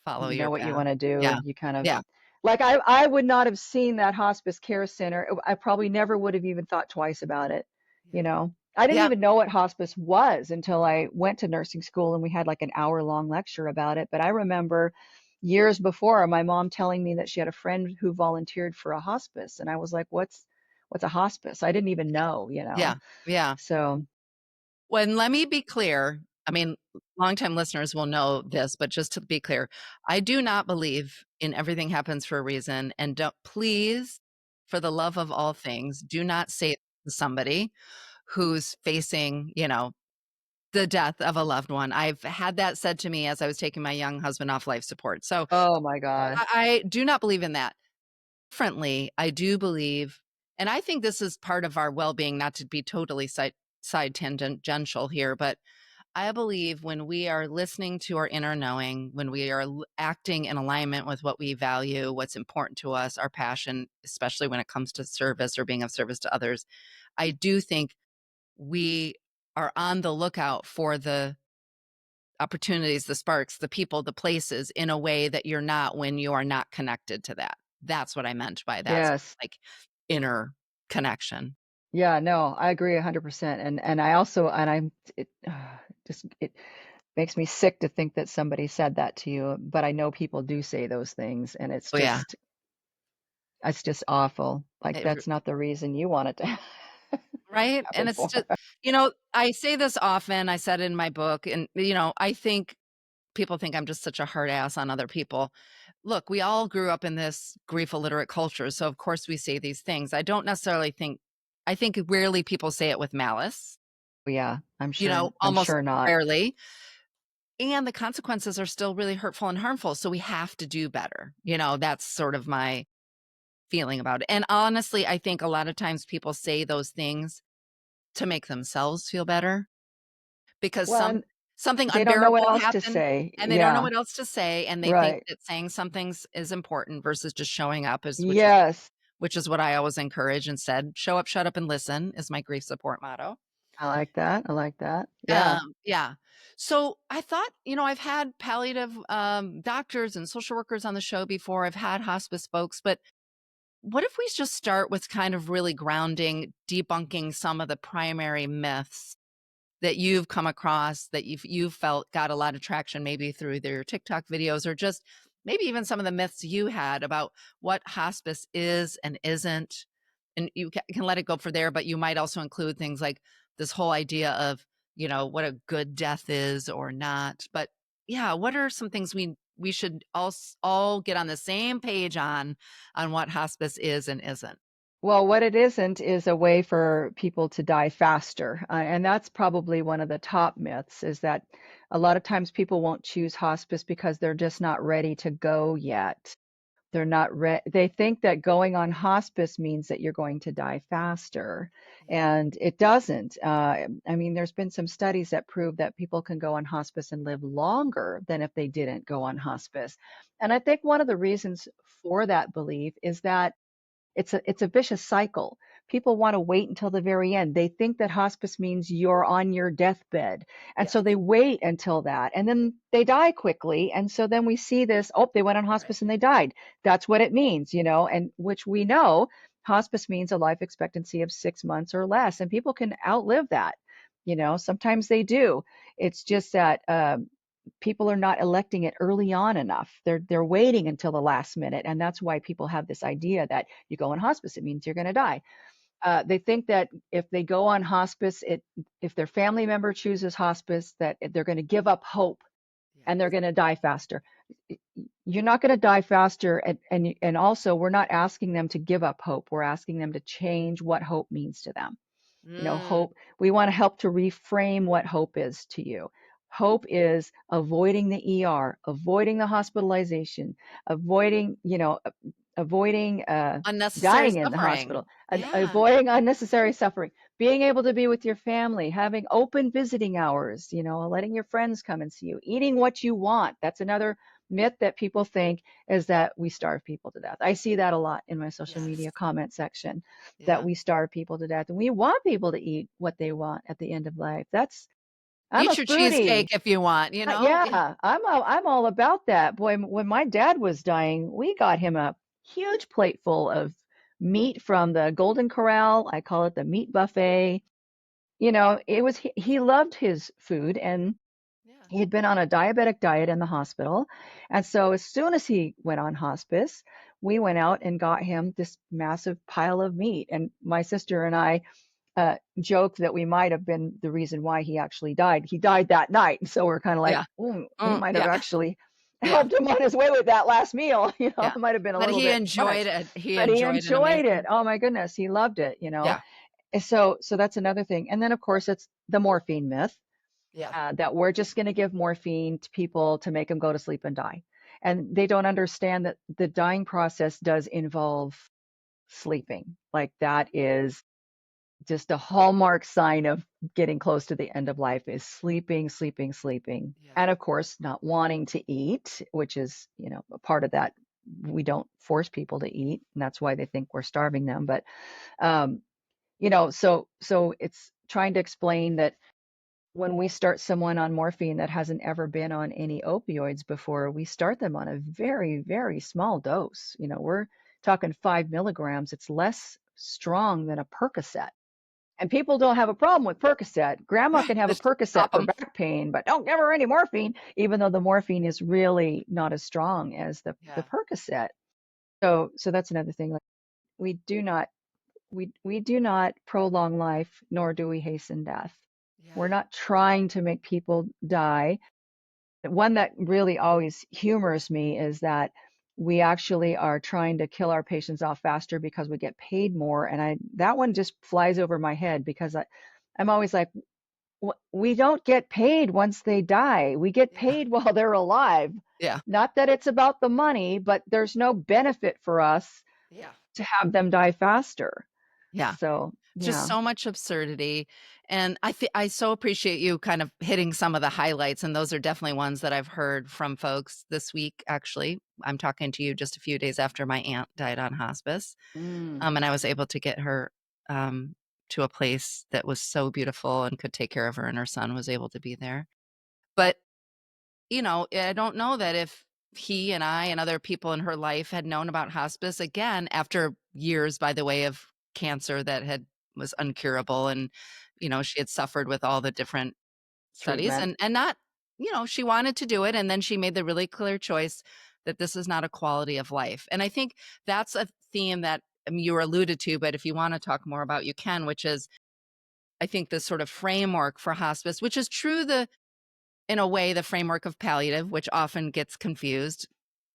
[SPEAKER 3] Follow
[SPEAKER 1] you
[SPEAKER 3] your
[SPEAKER 1] know what you
[SPEAKER 3] path.
[SPEAKER 1] want to do,
[SPEAKER 3] Yeah.
[SPEAKER 1] and you kind of,
[SPEAKER 3] Yeah.
[SPEAKER 1] like, I would not have seen that hospice care center. I probably never would have even thought twice about it. I didn't
[SPEAKER 3] Yeah.
[SPEAKER 1] even know what hospice was until I went to nursing school and we had like an hour-long lecture about it. But I remember years before my mom telling me that she had a friend who volunteered for a hospice, and I was like, what's a hospice? I didn't even know.
[SPEAKER 3] Yeah. Yeah.
[SPEAKER 1] So,
[SPEAKER 3] Well, and let me be clear. I mean, longtime listeners will know this, but just to be clear, I do not believe in everything happens for a reason. And don't, please, for the love of all things, do not say to somebody who's facing, the death of a loved one. I've had that said to me as I was taking my young husband off life support. So
[SPEAKER 1] oh my God.
[SPEAKER 3] I do not believe in that. Differently, I do believe, and I think this is part of our well-being, not to be totally side tangential here, but I believe when we are listening to our inner knowing, when we are acting in alignment with what we value, what's important to us, our passion, especially when it comes to service or being of service to others, I do think we are on the lookout for the opportunities, the sparks, the people, the places in a way that you're not when you are not connected to that. That's what I meant by that,
[SPEAKER 1] Yes.
[SPEAKER 3] like inner connection.
[SPEAKER 1] Yeah, no, I agree 100%. And I also, and I'm, it makes me sick to think that somebody said that to you, but I know people do say those things, and
[SPEAKER 3] Oh yeah.
[SPEAKER 1] it's just awful. Like,
[SPEAKER 3] It
[SPEAKER 1] that's not the reason you want it to
[SPEAKER 3] Right? And
[SPEAKER 1] happen
[SPEAKER 3] it's
[SPEAKER 1] for.
[SPEAKER 3] just, I say this often, I said in my book, and, I think people think I'm just such a hard ass on other people. Look, we all grew up in this grief illiterate culture. So, of course, we say these things. I don't necessarily think, I think rarely people say it with malice,
[SPEAKER 1] Yeah, I'm
[SPEAKER 3] almost
[SPEAKER 1] sure not.
[SPEAKER 3] rarely. And the consequences are still really hurtful and harmful. So, we have to do better. That's sort of my feeling about it. And honestly, I think a lot of times people say those things to make themselves feel better because
[SPEAKER 1] Well, and
[SPEAKER 3] something
[SPEAKER 1] they don't know what
[SPEAKER 3] unbearable
[SPEAKER 1] else to
[SPEAKER 3] happened
[SPEAKER 1] say.
[SPEAKER 3] and they don't know
[SPEAKER 1] Yeah,
[SPEAKER 3] what else to say, and they think
[SPEAKER 1] right.
[SPEAKER 3] that saying something's is important versus just showing up,
[SPEAKER 1] Yes,
[SPEAKER 3] which is what I always encourage and said, show up, shut up, and listen is my grief support motto.
[SPEAKER 1] I like that. I like that. Yeah.
[SPEAKER 3] Yeah. So I thought, I've had palliative doctors and social workers on the show before. I've had hospice folks, but what if we just start with kind of really grounding, debunking some of the primary myths that you've come across that you've felt got a lot of traction maybe through their TikTok videos, or just maybe even some of the myths you had about what hospice is and isn't. And you can let it go for there, but you might also include things like this whole idea of, what a good death is or not. But yeah, what are some things we should all get on the same page on what hospice is and isn't?
[SPEAKER 1] Well, what it isn't is a way for people to die faster. And that's probably one of the top myths, is that a lot of times people won't choose hospice because they're just not ready to go yet. They're not they think that going on hospice means that you're going to die faster, and it doesn't. I mean, there's been some studies that prove that people can go on hospice and live longer than if they didn't go on hospice. And I think one of the reasons for that belief is that it's a vicious cycle. People want to wait until the very end. They think that hospice means you're on your deathbed. And so
[SPEAKER 3] Yes.
[SPEAKER 1] they wait until that, and then they die quickly. And so then we see this, oh, they went on
[SPEAKER 3] Right.
[SPEAKER 1] hospice and they died. That's what it means, and which we know hospice means a life expectancy of 6 months or less. And people can outlive that. Sometimes they do. It's just that people are not electing it early on enough. They're waiting until the last minute, and that's why people have this idea that you go on hospice, it means you're going to die. They think that if they go on hospice, if their family member chooses hospice, that they're going to give up hope and they're
[SPEAKER 3] Yes.
[SPEAKER 1] going to die faster. You're not going to die faster, and also we're not asking them to give up hope. We're asking them to change what hope means to them.
[SPEAKER 3] Mm,
[SPEAKER 1] Hope, we want to help to reframe what hope is to you. Hope is avoiding the ER, avoiding the hospitalization, avoiding
[SPEAKER 3] unnecessary
[SPEAKER 1] dying in the
[SPEAKER 3] suffering.
[SPEAKER 1] hospital, and
[SPEAKER 3] Yeah.
[SPEAKER 1] avoiding unnecessary suffering, being able to be with your family, having open visiting hours, letting your friends come and see you, eating what you want. That's another myth that people think is that we starve people to death. I see that a lot in my social
[SPEAKER 3] Yes.
[SPEAKER 1] media comment section, that
[SPEAKER 3] Yeah.
[SPEAKER 1] we starve people to death and we want people to eat what they want at the end of life. I'm a
[SPEAKER 3] Eat your
[SPEAKER 1] foodie.
[SPEAKER 3] cheesecake if you want, you know? Yeah.
[SPEAKER 1] Yeah, I'm all about that. Boy, when my dad was dying, we got him a huge plate full of meat from the Golden Corral. I call it the meat buffet. He loved his food, and
[SPEAKER 3] Yeah.
[SPEAKER 1] he had been on a diabetic diet in the hospital. And so as soon as he went on hospice, we went out and got him this massive pile of meat. And my sister and I joke that we might have been the reason why he actually died. He died that night. So we're kind of like,
[SPEAKER 3] Yeah.
[SPEAKER 1] we might have
[SPEAKER 3] Yeah.
[SPEAKER 1] actually
[SPEAKER 3] Yeah.
[SPEAKER 1] helped him on his way with that last meal.
[SPEAKER 3] Yeah.
[SPEAKER 1] It might have been a
[SPEAKER 3] But
[SPEAKER 1] little
[SPEAKER 3] he
[SPEAKER 1] bit
[SPEAKER 3] enjoyed
[SPEAKER 1] much,
[SPEAKER 3] it. He
[SPEAKER 1] but he
[SPEAKER 3] enjoyed an
[SPEAKER 1] enjoyed it.
[SPEAKER 3] amazing.
[SPEAKER 1] Oh my goodness, he loved it.
[SPEAKER 3] Yeah.
[SPEAKER 1] And so that's another thing. And then of course it's the morphine myth,
[SPEAKER 3] Yeah.
[SPEAKER 1] that we're just going to give morphine to people to make them go to sleep and die. And they don't understand that the dying process does involve sleeping. Like that is just a hallmark sign of getting close to the end of life, is sleeping, sleeping, sleeping.
[SPEAKER 3] Yeah.
[SPEAKER 1] And of course, not wanting to eat, which is, a part of that. We don't force people to eat, and that's why they think we're starving them. But, um, so it's trying to explain that when we start someone on morphine that hasn't ever been on any opioids before, we start them on a very, very small dose. We're talking 5 milligrams. It's less strong than a Percocet. And people don't have a problem with Percocet. Grandma can have a
[SPEAKER 3] Just pop
[SPEAKER 1] Percocet for
[SPEAKER 3] them.
[SPEAKER 1] back pain, but don't give her any morphine, even though the morphine is really not as strong as the
[SPEAKER 3] Yeah.
[SPEAKER 1] Percocet. So that's another thing. Like we do not we do not prolong life, nor do we hasten death. We're
[SPEAKER 3] Yeah.
[SPEAKER 1] not trying to make people die. One that really always humors me is that we actually are trying to kill our patients off faster because we get paid more. And that one just flies over my head because I'm always like, we don't get paid once they die. We get
[SPEAKER 3] Yeah.
[SPEAKER 1] paid while they're alive.
[SPEAKER 3] Yeah.
[SPEAKER 1] Not that it's about the money, but there's no benefit for us
[SPEAKER 3] Yeah.
[SPEAKER 1] to have them die faster.
[SPEAKER 3] Yeah.
[SPEAKER 1] So,
[SPEAKER 3] Just
[SPEAKER 1] yeah.
[SPEAKER 3] so much absurdity. And I so appreciate you kind of hitting some of the highlights. And those are definitely ones that I've heard from folks this week. Actually, I'm talking to you just a few days after my aunt died on hospice.
[SPEAKER 1] Mm,
[SPEAKER 3] And I was able to get her to a place that was so beautiful and could take care of her, and her son was able to be there. But I don't know that if he and I and other people in her life had known about hospice again after years, by the way, of cancer that was uncurable, and she had suffered with all the different studies,
[SPEAKER 1] treatment.
[SPEAKER 3] and not, she wanted to do it, and then she made the really clear choice that this is not a quality of life. And I think that's a theme that, you were alluded to, but if you want to talk more about, you can, which is, I think, the sort of framework for hospice, which is true, in a way, the framework of palliative, which often gets confused.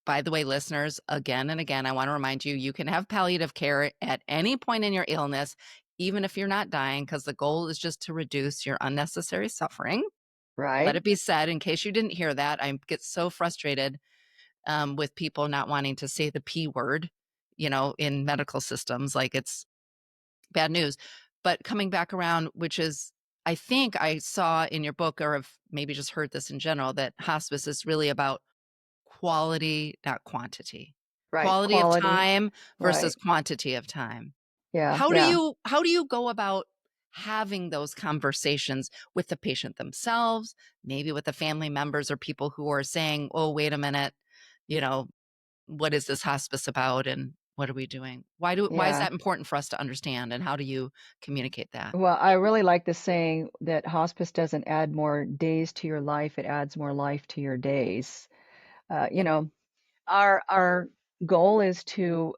[SPEAKER 3] By the way, listeners, again and again, I want to remind you, you can have palliative care at any point in your illness, even if you're not dying, because the goal is just to reduce your unnecessary suffering. Let
[SPEAKER 1] Right.
[SPEAKER 3] it be said, in case you didn't hear that, I get so frustrated with people not wanting to say the P word, in medical systems, like it's bad news. But coming back around, which is, I think I saw in your book, or have maybe just heard this in general, that hospice is really about quality, not quantity.
[SPEAKER 1] Right.
[SPEAKER 3] Quality of
[SPEAKER 1] Quality.
[SPEAKER 3] time versus
[SPEAKER 1] Right.
[SPEAKER 3] quantity of time.
[SPEAKER 1] Yeah.
[SPEAKER 3] How do
[SPEAKER 1] Yeah.
[SPEAKER 3] you go about having those conversations with the patient themselves, maybe with the family members or people who are saying, "Oh, wait a minute, you know, what is this hospice about and what are we doing?" Why is
[SPEAKER 1] Yeah.
[SPEAKER 3] that important for us to understand, and how do you communicate that?
[SPEAKER 1] Well, I really like the saying that hospice doesn't add more days to your life, it adds more life to your days. Our goal is to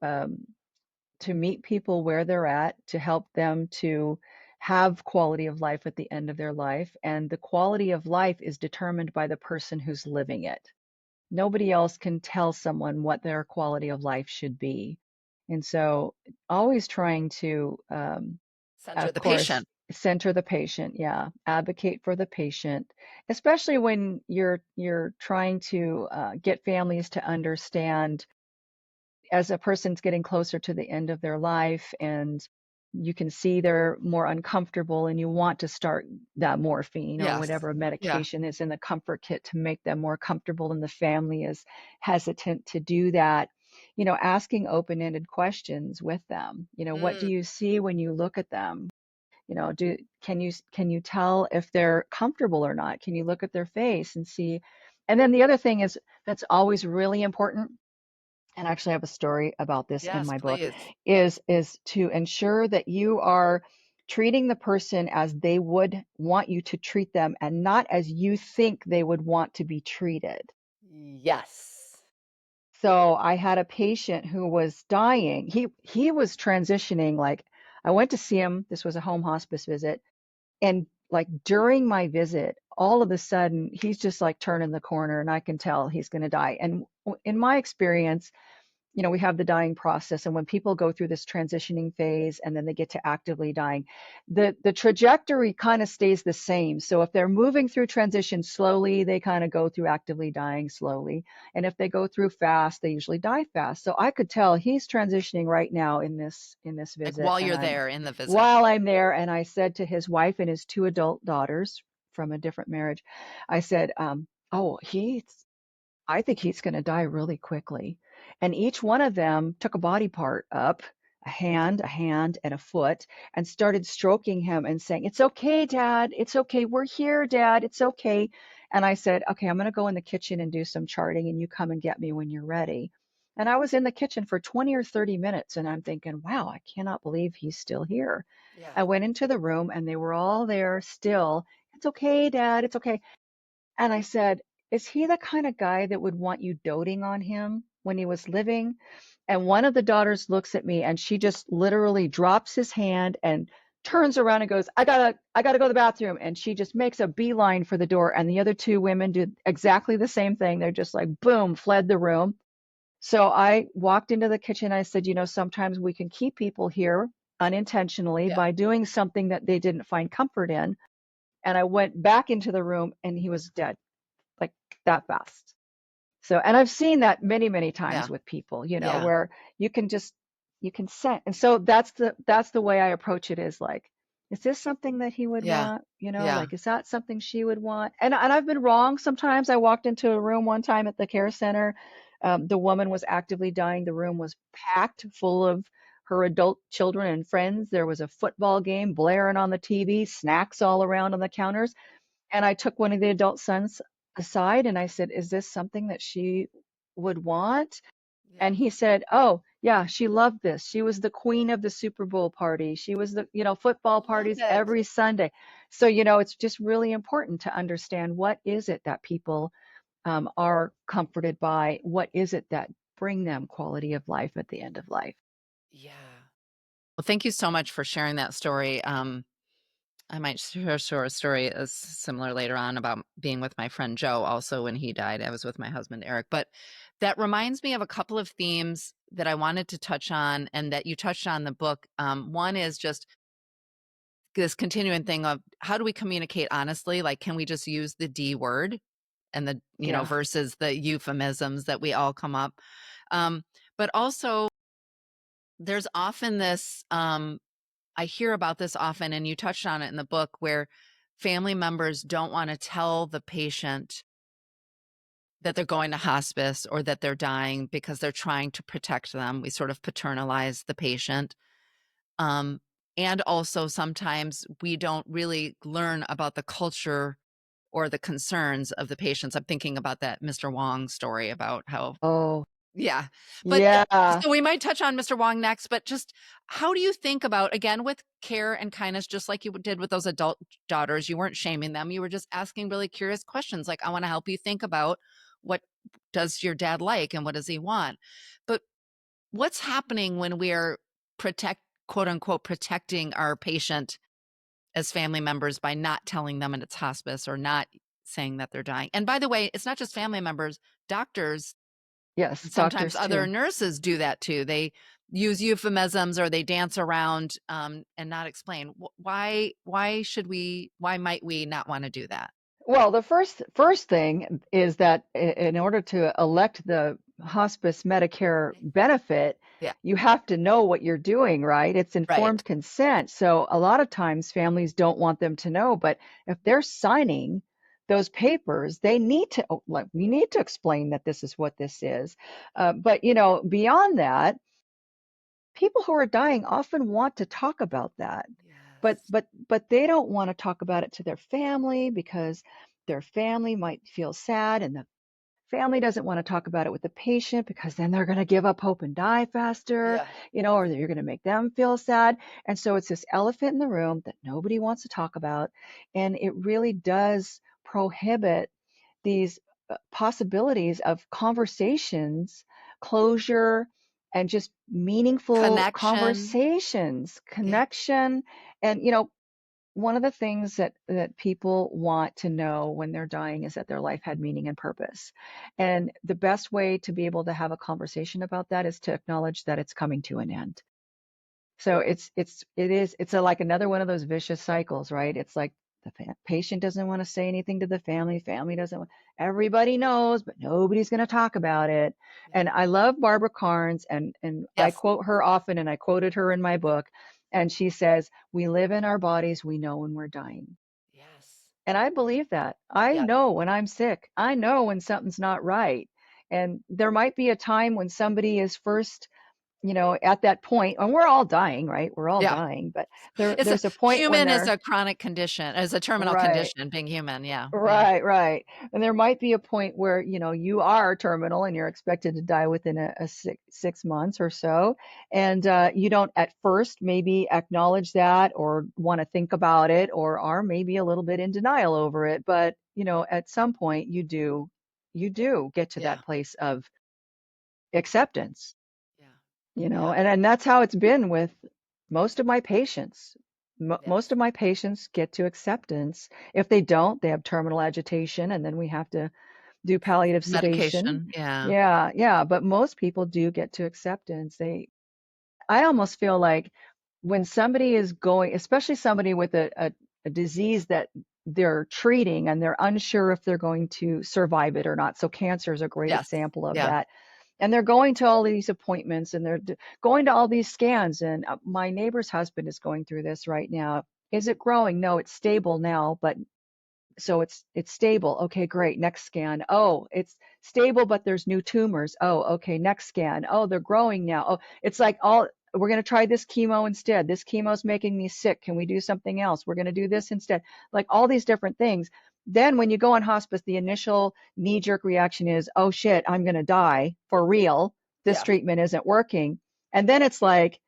[SPEAKER 1] meet people where they're at, to help them to have quality of life at the end of their life. And the quality of life is determined by the person who's living it. Nobody else can tell someone what their quality of life should be. And so always trying to,
[SPEAKER 3] Center
[SPEAKER 1] of
[SPEAKER 3] the
[SPEAKER 1] course,
[SPEAKER 3] patient.
[SPEAKER 1] center the patient. Yeah. Advocate for the patient, especially when you're trying to get families to understand as a person's getting closer to the end of their life and you can see they're more uncomfortable and you want to start that morphine or
[SPEAKER 3] Yes.
[SPEAKER 1] whatever
[SPEAKER 3] Yeah.
[SPEAKER 1] medication is in the comfort kit to make them more comfortable, and the family is hesitant to do that. Asking open-ended questions with them. What do
[SPEAKER 3] Mm,
[SPEAKER 1] you see when you look at them? Can you tell if they're comfortable or not? Can you look at their face and see? And then the other thing is that's always really important, and actually I have a story about this in
[SPEAKER 3] yes,
[SPEAKER 1] my book,
[SPEAKER 3] please.
[SPEAKER 1] is to ensure that you are treating the person as they would want you to treat them and not as you think they would want to be treated.
[SPEAKER 2] Yes.
[SPEAKER 1] So I had a patient who was dying. He was transitioning, like I went to see him. This was a home hospice visit. And like during my visit, all of a sudden, he's just like turning the corner and I can tell he's going to die. And in my experience, we have the dying process. And when people go through this transitioning phase and then they get to actively dying, the trajectory kind of stays the same. So if they're moving through transition slowly, they kind of go through actively dying slowly. And if they go through fast, they usually die fast. So I could tell he's transitioning right now in this
[SPEAKER 3] Like
[SPEAKER 1] visit.
[SPEAKER 3] while
[SPEAKER 1] And
[SPEAKER 3] you're there in the visit.
[SPEAKER 1] while I'm there, and I said to his wife and his two adult daughters from a different marriage, I said, oh, I think he's going to die really quickly. And each one of them took a body part up, a hand, and a foot, and started stroking him and saying, "It's okay, Dad. It's okay. We're here, Dad. It's okay." And I said, "Okay, I'm going to go in the kitchen and do some charting, and you come and get me when you're ready." And I was in the kitchen for 20 or 30 minutes, and I'm thinking, wow, I cannot believe he's still here.
[SPEAKER 3] Yeah.
[SPEAKER 1] I went into the room, and they were all there still. "It's okay, Dad. It's okay." And I said, "Is he the kind of guy that would want you doting on him when he was living?" And one of the daughters looks at me and she just literally drops his hand and turns around and goes, I gotta go to the bathroom. And she just makes a beeline for the door. And the other two women did exactly the same thing. They're just like, boom, fled the room. So I walked into the kitchen. I said, sometimes we can keep people here unintentionally
[SPEAKER 3] Yeah.
[SPEAKER 1] by doing something that they didn't find comfort in. And I went back into the room and he was dead, like that fast. So, and I've seen that many, many times
[SPEAKER 3] Yeah.
[SPEAKER 1] with people,
[SPEAKER 3] Yeah.
[SPEAKER 1] where you can sense. And so that's the way I approach it, is like, is this something that he would
[SPEAKER 3] Yeah.
[SPEAKER 1] want?
[SPEAKER 3] Yeah.
[SPEAKER 1] Like, is that something she would want? And I've been wrong sometimes. I walked into a room one time at the care center. The woman was actively dying. The room was packed full of her adult children and friends. There was a football game blaring on the TV, snacks all around on the counters. And I took one of the adult sons aside and I said, "Is this something that she would want?"
[SPEAKER 3] Yeah.
[SPEAKER 1] And he said, "Oh, yeah, she loved this. She was the queen of the Super Bowl party. She was football
[SPEAKER 3] Love
[SPEAKER 1] parties
[SPEAKER 3] it.
[SPEAKER 1] every Sunday." So, it's just really important to understand what is it that people are comforted by? What is it that bring them quality of life at the end of life?
[SPEAKER 3] Yeah. Well, thank you so much for sharing that story. I might share a story as similar later on about being with my friend Joe also when he died. I was with my husband Eric. But that reminds me of a couple of themes that I wanted to touch on and that you touched on in the book. One is just this continuing thing of how do we communicate honestly? Like, can we just use the D word and
[SPEAKER 1] Yeah.
[SPEAKER 3] versus the euphemisms that we all come up. But also there's often this, I hear about this often, and you touched on it in the book, where family members don't want to tell the patient that they're going to hospice or that they're dying because they're trying to protect them. We sort of paternalize the patient. Um, and also sometimes we don't really learn about the culture or the concerns of the patients. I'm thinking about that Mr. Wong story about how,
[SPEAKER 1] Oh,
[SPEAKER 3] yeah. But
[SPEAKER 1] yeah.
[SPEAKER 3] so we might touch on Mr. Wong next, but just how do you think about, again, with care and kindness, just like you did with those adult daughters, you weren't shaming them. You were just asking really curious questions. Like, I want to help you think about what does your dad like and what does he want? But what's happening when we are quote unquote, protecting our patient as family members by not telling them and it's hospice or not saying that they're dying? And by the way, it's not just family members, doctors
[SPEAKER 1] Yes,
[SPEAKER 3] and sometimes
[SPEAKER 1] doctors
[SPEAKER 3] other
[SPEAKER 1] too.
[SPEAKER 3] nurses do that too. They use euphemisms or they dance around and not explain why might we not want to do that?
[SPEAKER 1] Well, the first thing is that in order to elect the hospice Medicare benefit,
[SPEAKER 3] Yeah.
[SPEAKER 1] you have to know what you're doing, right? It's
[SPEAKER 3] Right.
[SPEAKER 1] informed consent. So a lot of times families don't want them to know, but if they're signing those papers, they need to, oh, like, we need to explain that this is what this is. But beyond that, people who are dying often want to talk about that, but
[SPEAKER 3] Yes.
[SPEAKER 1] but but they don't want to talk about it to their family because their family might feel sad, and the family doesn't want to talk about it with the patient because then they're going to give up hope and die faster,
[SPEAKER 3] Yeah.
[SPEAKER 1] or you're going to make them feel sad. And so it's this elephant in the room that nobody wants to talk about. And it really does prohibit these possibilities of conversations, closure, and just meaningful
[SPEAKER 3] Connection.
[SPEAKER 1] conversations,
[SPEAKER 3] Yeah.
[SPEAKER 1] connection. And, one of the things that people want to know when they're dying is that their life had meaning and purpose. And the best way to be able to have a conversation about that is to acknowledge that it's coming to an end. So it's like another one of those vicious cycles, right? It's like the patient doesn't want to say anything to the family doesn't want, everybody knows, but nobody's going to talk about it.
[SPEAKER 3] Yeah.
[SPEAKER 1] And I love Barbara Carnes, and I
[SPEAKER 3] Yes.
[SPEAKER 1] quote her often, and I quoted her in my book, and she says, "We live in our bodies, we know when we're dying."
[SPEAKER 3] Yes.
[SPEAKER 1] And I believe that. I
[SPEAKER 3] Yes.
[SPEAKER 1] know when I'm sick. I know when something's not right. And there might be a time when somebody is first, at that point, and we're all dying, right? We're all
[SPEAKER 3] Yeah.
[SPEAKER 1] dying, but
[SPEAKER 3] It's a
[SPEAKER 1] there's a point when
[SPEAKER 3] human is
[SPEAKER 1] they're
[SPEAKER 3] a chronic condition, is a terminal
[SPEAKER 1] right,
[SPEAKER 3] condition, being human. Yeah. Yeah.
[SPEAKER 1] right, right. And there might be a point where, you are terminal and you're expected to die within a 6 months or so. And you don't at first maybe acknowledge that or want to think about it, or are maybe a little bit in denial over it. But, at some point you do get to
[SPEAKER 3] Yeah.
[SPEAKER 1] that place of acceptance.
[SPEAKER 3] Yeah. Yeah.
[SPEAKER 1] And that's how it's been with most of my patients. Most
[SPEAKER 3] Yes.
[SPEAKER 1] of my patients get to acceptance. If they don't, they have terminal agitation, and then we have to do palliative sedation.
[SPEAKER 3] Medication. Yeah.
[SPEAKER 1] Yeah, yeah, but most people do get to acceptance. I almost feel like when somebody is going, especially somebody with a disease that they're treating and they're unsure if they're going to survive it or not. So cancer is a great
[SPEAKER 3] Yes.
[SPEAKER 1] example of
[SPEAKER 3] Yeah.
[SPEAKER 1] that. And they're going to all these appointments, and they're going to all these scans. And my neighbor's husband is going through this right now. Is it growing? No, it's stable now, but so it's stable. Okay, great. Next scan. Oh, it's stable, but there's new tumors. Oh, okay. Next scan. Oh, they're growing now. Oh, it's like all we're going to try this chemo instead. This chemo's making me sick. Can we do something else? We're going to do this instead. Like all these different things. Then when you go on hospice, the initial knee-jerk reaction is, "Oh shit, I'm going to die for real. This
[SPEAKER 3] Yeah.
[SPEAKER 1] treatment isn't working." And then it's like,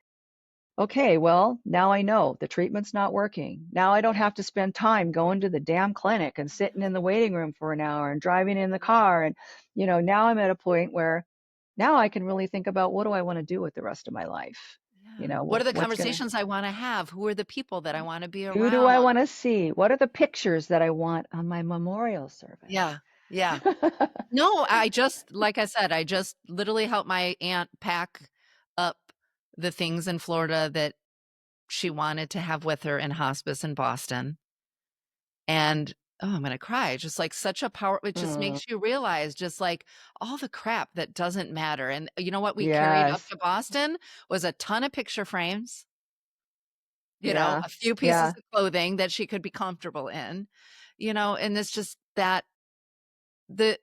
[SPEAKER 1] okay, well, now I know the treatment's not working. Now I don't
[SPEAKER 3] Yeah.
[SPEAKER 1] have to spend time going to the damn clinic and sitting in the waiting room for an hour and driving in the car. And, now I'm at a point where now I can really think about, what do I want to do with the rest of my life?
[SPEAKER 3] Yeah. What are the
[SPEAKER 1] What's going to,
[SPEAKER 3] conversations I want to have? Who are the people that I want to be
[SPEAKER 1] who do I
[SPEAKER 3] around?
[SPEAKER 1] want to see? What are the pictures that I want on my memorial service?
[SPEAKER 3] Yeah. Yeah. No, like I said, I just literally helped my aunt pack up the things in Florida that she wanted to have with her in hospice in Boston. And oh, I'm gonna cry. Just like such a power, it just
[SPEAKER 1] Mm,
[SPEAKER 3] makes you realize just like all the crap that doesn't matter. And you know what we carried up
[SPEAKER 1] yes.
[SPEAKER 3] to Boston was a ton of picture frames,
[SPEAKER 1] Yeah.
[SPEAKER 3] a few pieces
[SPEAKER 1] Yeah.
[SPEAKER 3] of clothing that she could be comfortable in, and it's just that the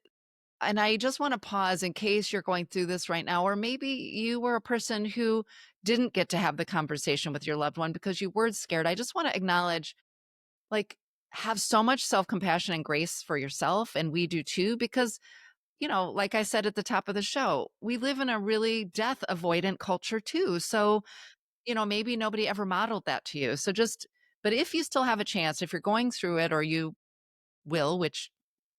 [SPEAKER 3] and I just want to pause in case you're going through this right now, or maybe you were a person who didn't get to have the conversation with your loved one because you were scared. I just want to acknowledge, like, have so much self-compassion and grace for yourself, and we do too, because, like I said at the top of the show, we live in a really death avoidant culture too. So, maybe nobody ever modeled that to you. So but if you still have a chance, if you're going through it, or you will, which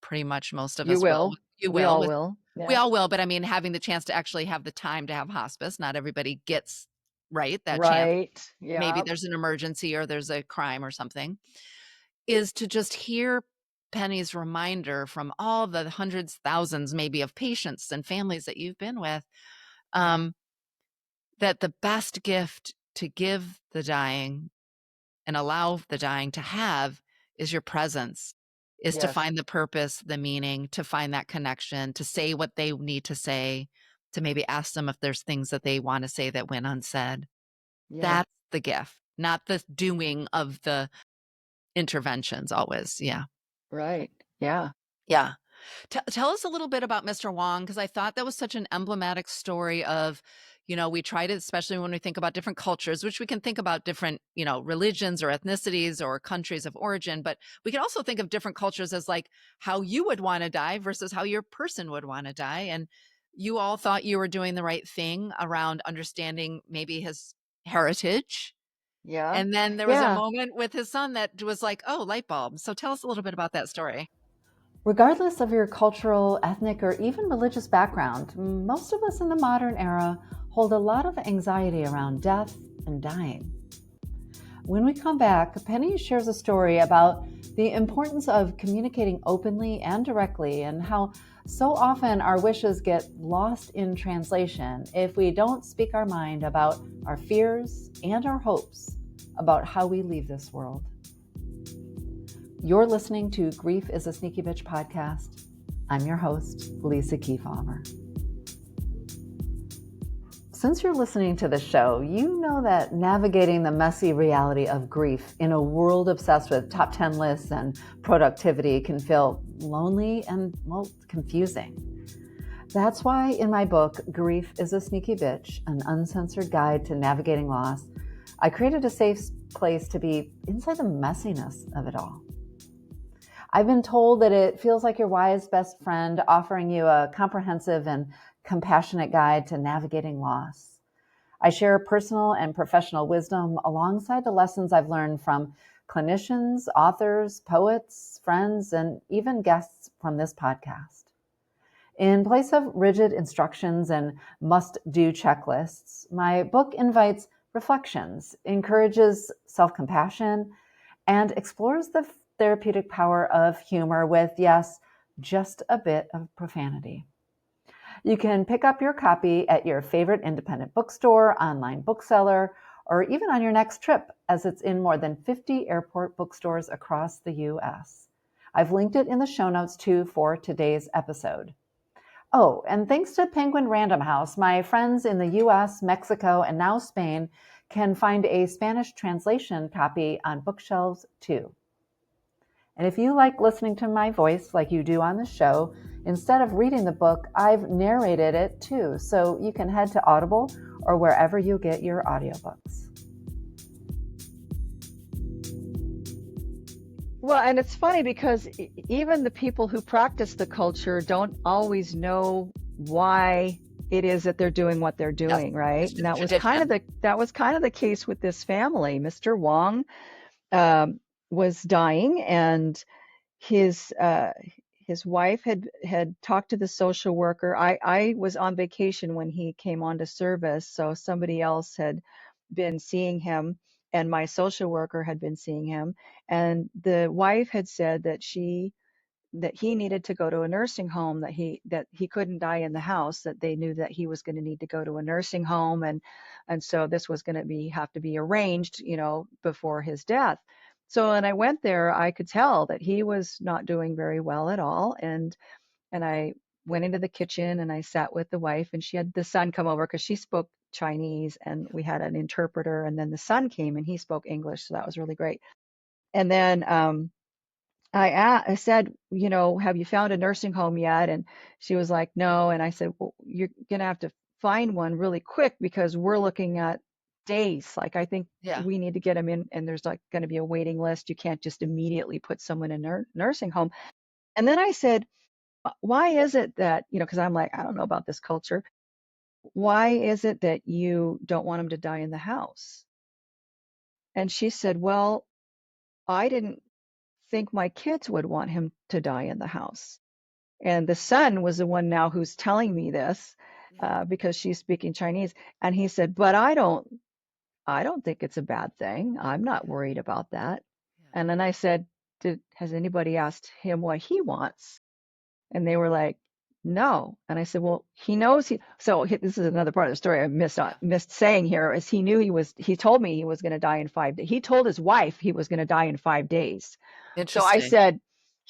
[SPEAKER 3] pretty much most of
[SPEAKER 1] You
[SPEAKER 3] us will,
[SPEAKER 1] will.
[SPEAKER 3] you
[SPEAKER 1] We
[SPEAKER 3] will
[SPEAKER 1] all
[SPEAKER 3] with
[SPEAKER 1] will.
[SPEAKER 3] we
[SPEAKER 1] Yeah.
[SPEAKER 3] all will, but I mean, having the chance to actually have the time to have hospice, not everybody gets, right, that chance.
[SPEAKER 1] Right.
[SPEAKER 3] Maybe
[SPEAKER 1] Yeah.
[SPEAKER 3] there's an emergency or there's a crime or something, is to just hear Penny's reminder from all the hundreds, thousands, maybe of patients and families that you've been with, um, that the best gift to give the dying and allow the dying to have is your presence, is to
[SPEAKER 1] Yes.
[SPEAKER 3] find the purpose, the meaning, to find that connection, to say what they need to say, to maybe ask them if there's things that they want to say that went unsaid.
[SPEAKER 1] Yeah.
[SPEAKER 3] That's the gift, not the doing of the interventions always. Yeah.
[SPEAKER 1] Right. Yeah.
[SPEAKER 3] Yeah. Tell us a little bit about Mr. Wong, because I thought that was such an emblematic story of, we try to, especially when we think about different cultures, which we can think about different, religions or ethnicities or countries of origin, but we can also think of different cultures as like how you would want to die versus how your person would want to die. And you all thought you were doing the right thing around understanding maybe his heritage.
[SPEAKER 1] Yeah.
[SPEAKER 3] And then there was a
[SPEAKER 1] Yeah.
[SPEAKER 3] moment with his son that was like, oh, light bulb. So tell us a little bit about that story.
[SPEAKER 2] Regardless of your cultural, ethnic, or even religious background, most of us in the modern era hold a lot of anxiety around death and dying. When we come back, Penny shares a story about the importance of communicating openly and directly, and how so often our wishes get lost in translation if we don't speak our mind about our fears and our hopes about how we leave this world. You're listening to Grief is a Sneaky Bitch podcast. I'm your host, Lisa Keefauver. Since you're listening to the show, you know that navigating the messy reality of grief in a world obsessed with top 10 lists and productivity can feel lonely and, well, confusing. That's why in my book, Grief is a Sneaky Bitch, an uncensored guide to navigating loss, I created a safe place to be inside the messiness of it all. I've been told that it feels like your wise best friend offering you a comprehensive and compassionate guide to navigating loss. I share personal and professional wisdom alongside the lessons I've learned from clinicians, authors, poets, friends, and even guests from this podcast. In place of rigid instructions and must-do checklists, my book invites reflections, encourages self-compassion, and explores the therapeutic power of humor with, yes, just a bit of profanity. You can pick up your copy at your favorite independent bookstore, online bookseller, or even on your next trip, as it's in more than 50 airport bookstores across the U.S. I've linked it in the show notes too for today's episode. Oh, and thanks to Penguin Random House, my friends in the U.S., Mexico, and now Spain can find a Spanish translation copy on bookshelves too. And if you like listening to my voice like you do on the show, instead of reading the book, I've narrated it too, so you can head to Audible or wherever you get your audiobooks.
[SPEAKER 1] Well, and it's funny because even the people who practice the culture don't always know why it is that they're doing what they're doing, right?
[SPEAKER 3] It's
[SPEAKER 1] And that was
[SPEAKER 3] tradition.
[SPEAKER 1] kind of the case with this family. Mr. Wong was dying, and his wife had talked to the social worker. I was on vacation when he came on to service, so somebody else had been seeing him, and my social worker had been seeing him, and the wife had said that he needed to go to a nursing home, that he couldn't die in the house, that they knew that he was going to need to go to a nursing home, and so this was going to have to be arranged, before his death. So when I went there, I could tell that he was not doing very well at all, and I went into the kitchen and I sat with the wife, and she had the son come over because she spoke Chinese, and we had an interpreter, and then the son came and he spoke English, so that was really great. And then I said, have you found a nursing home yet? And she was like, no. And I said, well, you're gonna have to find one really quick because we're looking at days. Like, I think
[SPEAKER 3] Yeah.
[SPEAKER 1] we need to get them in, and there's like going to be a waiting list. You can't just immediately put someone in a nursing home. And then I said, why is it that, because I'm like, I don't know about this culture. Why is it that you don't want him to die in the house? And she said, well, I didn't think my kids would want him to die in the house. And the son was the one now who's telling me this, because she's speaking Chinese. And he said, but I don't think it's a bad thing. I'm not worried about that. And then I said, has anybody asked him what he wants? And they were like, no. And I said, well, he knows this is another part of the story I missed saying here, is he told me he was going to die in 5 days. He told his wife he was going to die in 5 days. So I
[SPEAKER 3] Interesting.
[SPEAKER 1] said,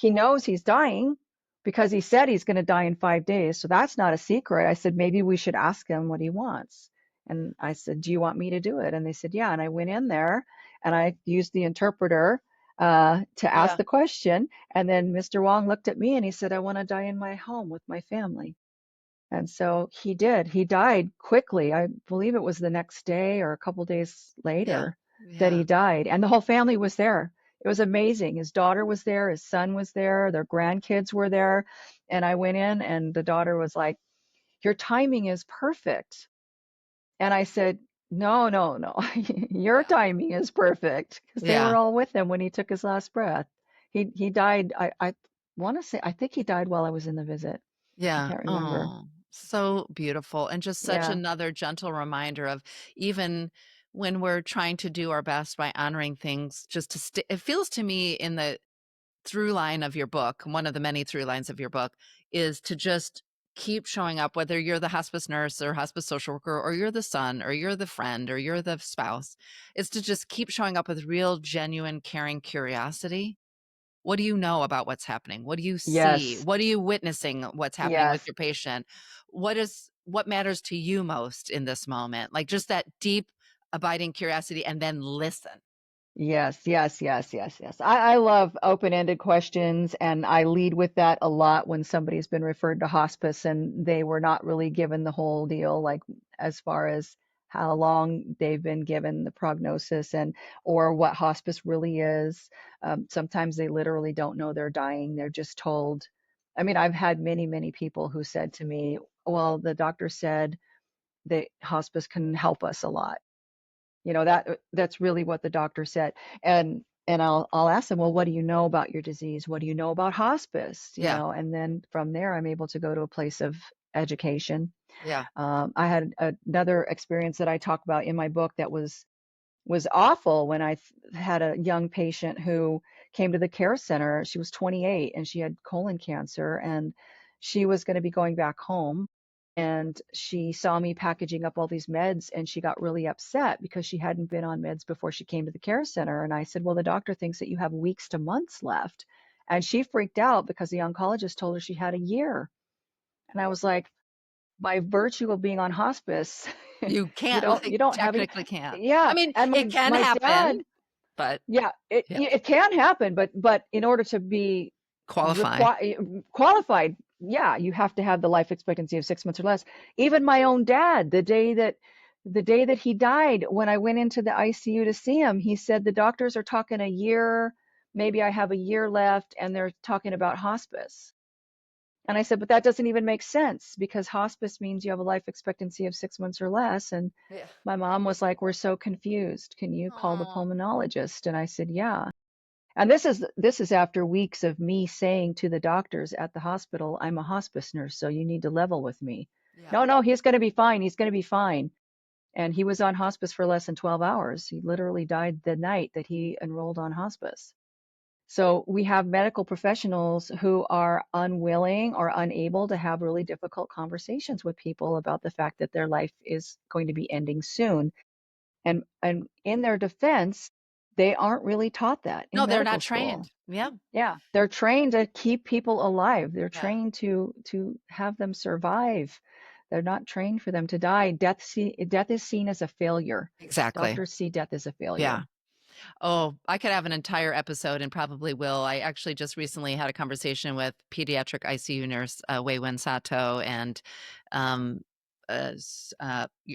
[SPEAKER 1] he knows he's dying because he said he's going to die in 5 days. So that's not a secret. I said, maybe we should ask him what he wants. And I said, do you want me to do it? And they said, yeah. And I went in there and I used the interpreter to ask
[SPEAKER 3] Yeah.
[SPEAKER 1] the question. And then Mr. Wong looked at me and he said, I want to die in my home with my family. And so he did. He died quickly. I believe it was the next day or a couple days
[SPEAKER 3] Yeah.
[SPEAKER 1] later that he
[SPEAKER 3] Yeah.
[SPEAKER 1] died. And the whole family was there. It was amazing. His daughter was there, his son was there, their grandkids were there. And I went in and the daughter was like, your timing is perfect. And I said, no, no, no. Your
[SPEAKER 3] Yeah.
[SPEAKER 1] timing is perfect because they were
[SPEAKER 3] Yeah.
[SPEAKER 1] all with him when he took his last breath. He died. I want to say, I think he died while I was in the visit. I
[SPEAKER 3] Yeah.
[SPEAKER 1] can't remember.
[SPEAKER 3] Oh, so beautiful. And just such
[SPEAKER 1] Yeah.
[SPEAKER 3] another gentle reminder of, even when we're trying to do our best by honoring things, just to it feels to me in the through line of your book, one of the many through lines of your book, is to just keep showing up, whether you're the hospice nurse or hospice social worker, or you're the son, or you're the friend, or you're the spouse, is to just keep showing up with real, genuine, caring curiosity. What do you know about what's happening? What do you see?
[SPEAKER 1] Yes.
[SPEAKER 3] What are you witnessing what's happening with
[SPEAKER 1] Yes.
[SPEAKER 3] your patient? What matters to you most in this moment? Like, just that deep, abiding curiosity, and then listen.
[SPEAKER 1] Yes, yes, yes, yes, yes. I love open-ended questions, and I lead with that a lot when somebody's been referred to hospice and they were not really given the whole deal, like as far as how long they've been given the prognosis and or what hospice really is. Sometimes they literally don't know they're dying. They're just told. I mean, I've had many, many people who said to me, "Well, the doctor said that hospice can help us a lot." That's really what the doctor said. And I'll ask them, well, what do you know about your disease? What do you know about hospice?
[SPEAKER 3] Yeah.
[SPEAKER 1] And then from there I'm able to go to a place of education.
[SPEAKER 3] Yeah.
[SPEAKER 1] I had another experience that I talk about in my book that was awful when had a young patient who came to the care center. She was 28 and she had colon cancer and she was going to be going back home. And she saw me packaging up all these meds and she got really upset because she hadn't been on meds before she came to the care center. And I said, well, the doctor thinks that you have weeks to months left. And she freaked out because the oncologist told her she had a year. And I was like, by virtue of being on hospice,
[SPEAKER 3] You
[SPEAKER 1] you
[SPEAKER 3] can't,
[SPEAKER 1] don't
[SPEAKER 3] like,
[SPEAKER 1] you don't have any.
[SPEAKER 3] technically can't.
[SPEAKER 1] Yeah.
[SPEAKER 3] I mean,
[SPEAKER 1] And
[SPEAKER 3] it
[SPEAKER 1] my
[SPEAKER 3] can
[SPEAKER 1] my
[SPEAKER 3] happen,
[SPEAKER 1] dad,
[SPEAKER 3] but
[SPEAKER 1] yeah, it
[SPEAKER 3] yeah,
[SPEAKER 1] it can happen, but in order to be
[SPEAKER 3] qualify.
[SPEAKER 1] qualified, yeah, you have to have the life expectancy of 6 months or less. Even my own dad, the day that he died, when I went into the ICU to see him, he said the doctors are talking a year, maybe I have a year left, and they're talking about hospice. And I said, but that doesn't even make sense because hospice means you have a life expectancy of 6 months or less. And
[SPEAKER 3] Yeah.
[SPEAKER 1] my mom was like, we're so confused. Can you call the
[SPEAKER 3] Oh,
[SPEAKER 1] pulmonologist? And I said, yeah. And this is after weeks of me saying to the doctors at the hospital, I'm a hospice nurse, so you need to level with me.
[SPEAKER 3] yeah.
[SPEAKER 1] No, no, he's going to be fine. He's going to be fine. And he was on hospice for less than 12 hours. He literally died the night that he enrolled on hospice. So we have medical professionals who are unwilling or unable to have really difficult conversations with people about the fact that their life is going to be ending soon. And in their defense, they aren't really taught that in
[SPEAKER 3] No, they're
[SPEAKER 1] medical
[SPEAKER 3] not
[SPEAKER 1] school.
[SPEAKER 3] trained. Yeah.
[SPEAKER 1] Yeah, they're trained to keep people alive. They're
[SPEAKER 3] Yeah.
[SPEAKER 1] trained to have them survive. They're not trained for them to die. Death is seen as a failure.
[SPEAKER 3] Exactly.
[SPEAKER 1] Doctors see death as a
[SPEAKER 3] Yeah.
[SPEAKER 1] failure.
[SPEAKER 3] Oh, I could have an entire episode and probably will. I actually just recently had a conversation with pediatric ICU nurse Wei Wen Sato and um,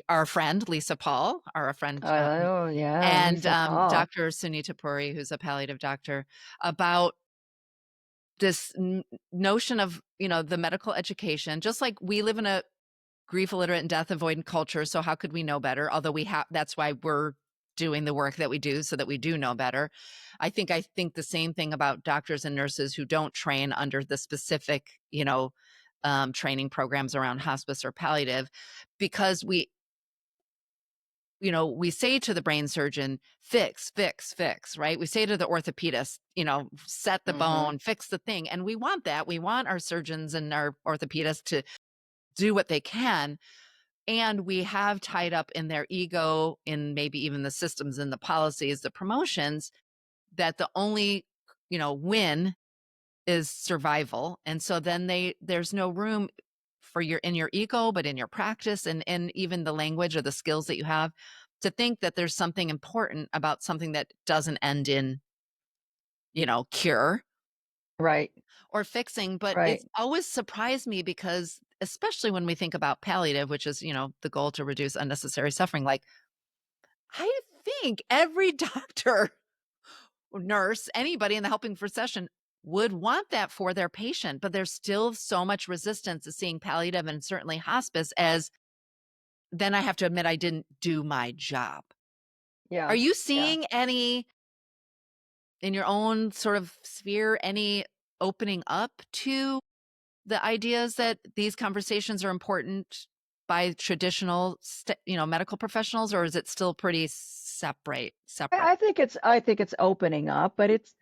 [SPEAKER 3] our friend Lisa Paul, our friend,
[SPEAKER 1] Oh yeah,
[SPEAKER 3] and
[SPEAKER 1] Lisa Paul.
[SPEAKER 3] Dr. Sunita Puri, who's a palliative doctor, about this notion of, the medical education. Just like we live in a grief illiterate and death avoidant culture, so how could we know better? Although that's why we're doing the work that we do, so that we do know better. I think the same thing about doctors and nurses who don't train under the specific, training programs around hospice or palliative, because we say to the brain surgeon, fix, fix, fix, right? We say to the orthopedist, set the
[SPEAKER 1] Hmm.
[SPEAKER 3] bone, fix the thing. And we want that. We want our surgeons and our orthopedists to do what they can. And we have tied up in their ego, in maybe even the systems and the policies, the promotions, that the only, win is survival. And so then there's no room for in your ego, but in your practice and even the language or the skills that you have to think that there's something important about something that doesn't end in, cure
[SPEAKER 1] Right.
[SPEAKER 3] or fixing. But
[SPEAKER 1] Right.
[SPEAKER 3] it's always surprised me because especially when we think about palliative, which is, the goal to reduce unnecessary suffering, like I think every doctor, nurse, anybody in the helping profession would want that for their patient, but there's still so much resistance to seeing palliative and certainly hospice as then I have to admit I didn't do my job. Are
[SPEAKER 1] Yeah.
[SPEAKER 3] you
[SPEAKER 1] Yeah.
[SPEAKER 3] seeing any in your own sort of sphere, any opening up to the ideas that these conversations are important by traditional, medical professionals, or is it still pretty separate,
[SPEAKER 1] I think it's opening up, but it's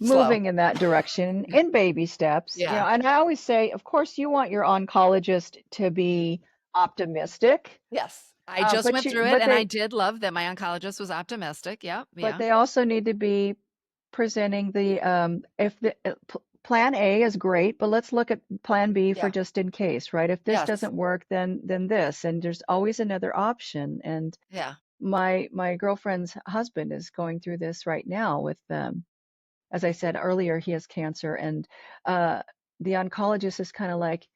[SPEAKER 3] slow?
[SPEAKER 1] moving in that direction in baby steps.
[SPEAKER 3] Yeah.
[SPEAKER 1] And I always say, of course, you want your oncologist to be optimistic,
[SPEAKER 3] Yes. I just
[SPEAKER 1] but
[SPEAKER 3] went through it
[SPEAKER 1] but
[SPEAKER 3] and I
[SPEAKER 1] they
[SPEAKER 3] did love that my oncologist was optimistic. Yep.
[SPEAKER 1] but
[SPEAKER 3] Yeah.
[SPEAKER 1] they also need to be presenting the if the plan A is great, but let's look at plan B for
[SPEAKER 3] Yeah.
[SPEAKER 1] just in case, right? If this
[SPEAKER 3] Yes.
[SPEAKER 1] doesn't work, then this, and there's always another option. And
[SPEAKER 3] Yeah.
[SPEAKER 1] my girlfriend's husband is going through this right now with as I said earlier, he has cancer, and uh, the oncologist is kind of like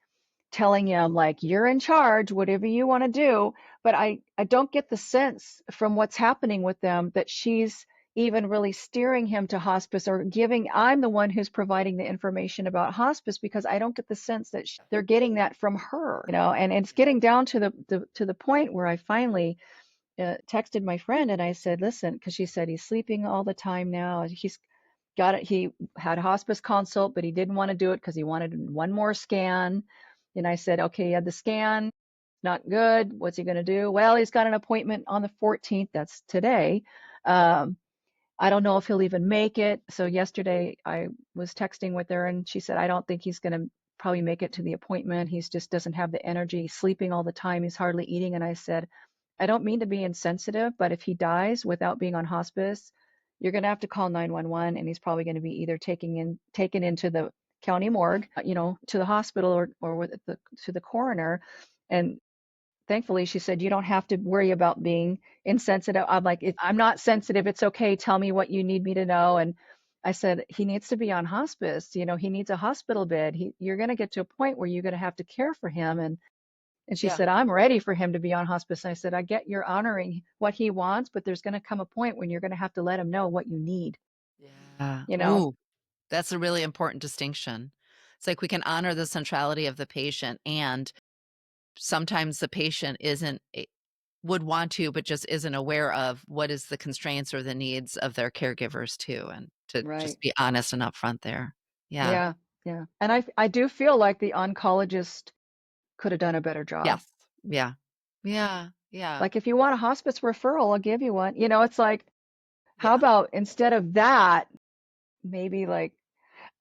[SPEAKER 1] telling him like you're in charge, whatever you want to do. But I don't get the sense from what's happening with them that she's even really steering him to hospice or giving. I'm the one who's providing the information about hospice because I don't get the sense that they're getting that from her, and it's getting down to the point where I finally texted my friend and I said, listen, because she said he's sleeping all the time now. He's got it. He had a hospice consult, but he didn't want to do it because he wanted one more scan. And I said, okay, he had the scan, not good. What's he going to do? Well, he's got an appointment on the 14th. That's today. Um, I don't know if he'll even make it. So yesterday I was texting with her and she said, I don't think he's going to probably make it to the appointment. He's just doesn't have the energy, he's sleeping all the time. He's hardly eating. And I said, I don't mean to be insensitive, but if he dies without being on hospice, you're going to have to call 911 and he's probably going to be either taken into the county morgue, to the hospital or to the coroner. And thankfully she said you don't have to worry about being insensitive. I'm like, I'm not sensitive, it's okay, tell me what you need me to know. And I said he needs to be on hospice, he needs a hospital bed. You're going to get to a point where you're going to have to care for him. And she
[SPEAKER 3] Yeah.
[SPEAKER 1] said, I'm ready for him to be on hospice. And I said, I get you're honoring what he wants, but there's going to come a point when you're going to have to let him know what you need,
[SPEAKER 3] Yeah.
[SPEAKER 1] you know
[SPEAKER 3] Ooh, that's a really important distinction. It's like we can honor the centrality of the patient, and sometimes the patient would want to, but just isn't aware of what is the constraints or the needs of their caregivers too, and to
[SPEAKER 1] right.
[SPEAKER 3] just be honest and upfront there. Yeah.
[SPEAKER 1] Yeah. Yeah. And I do feel like the oncologist could have done a better job.
[SPEAKER 3] Yes. Yeah. Yeah. Yeah.
[SPEAKER 1] Like if you want a hospice referral, I'll give you one. It's like, how
[SPEAKER 3] Yeah.
[SPEAKER 1] about instead of that, maybe like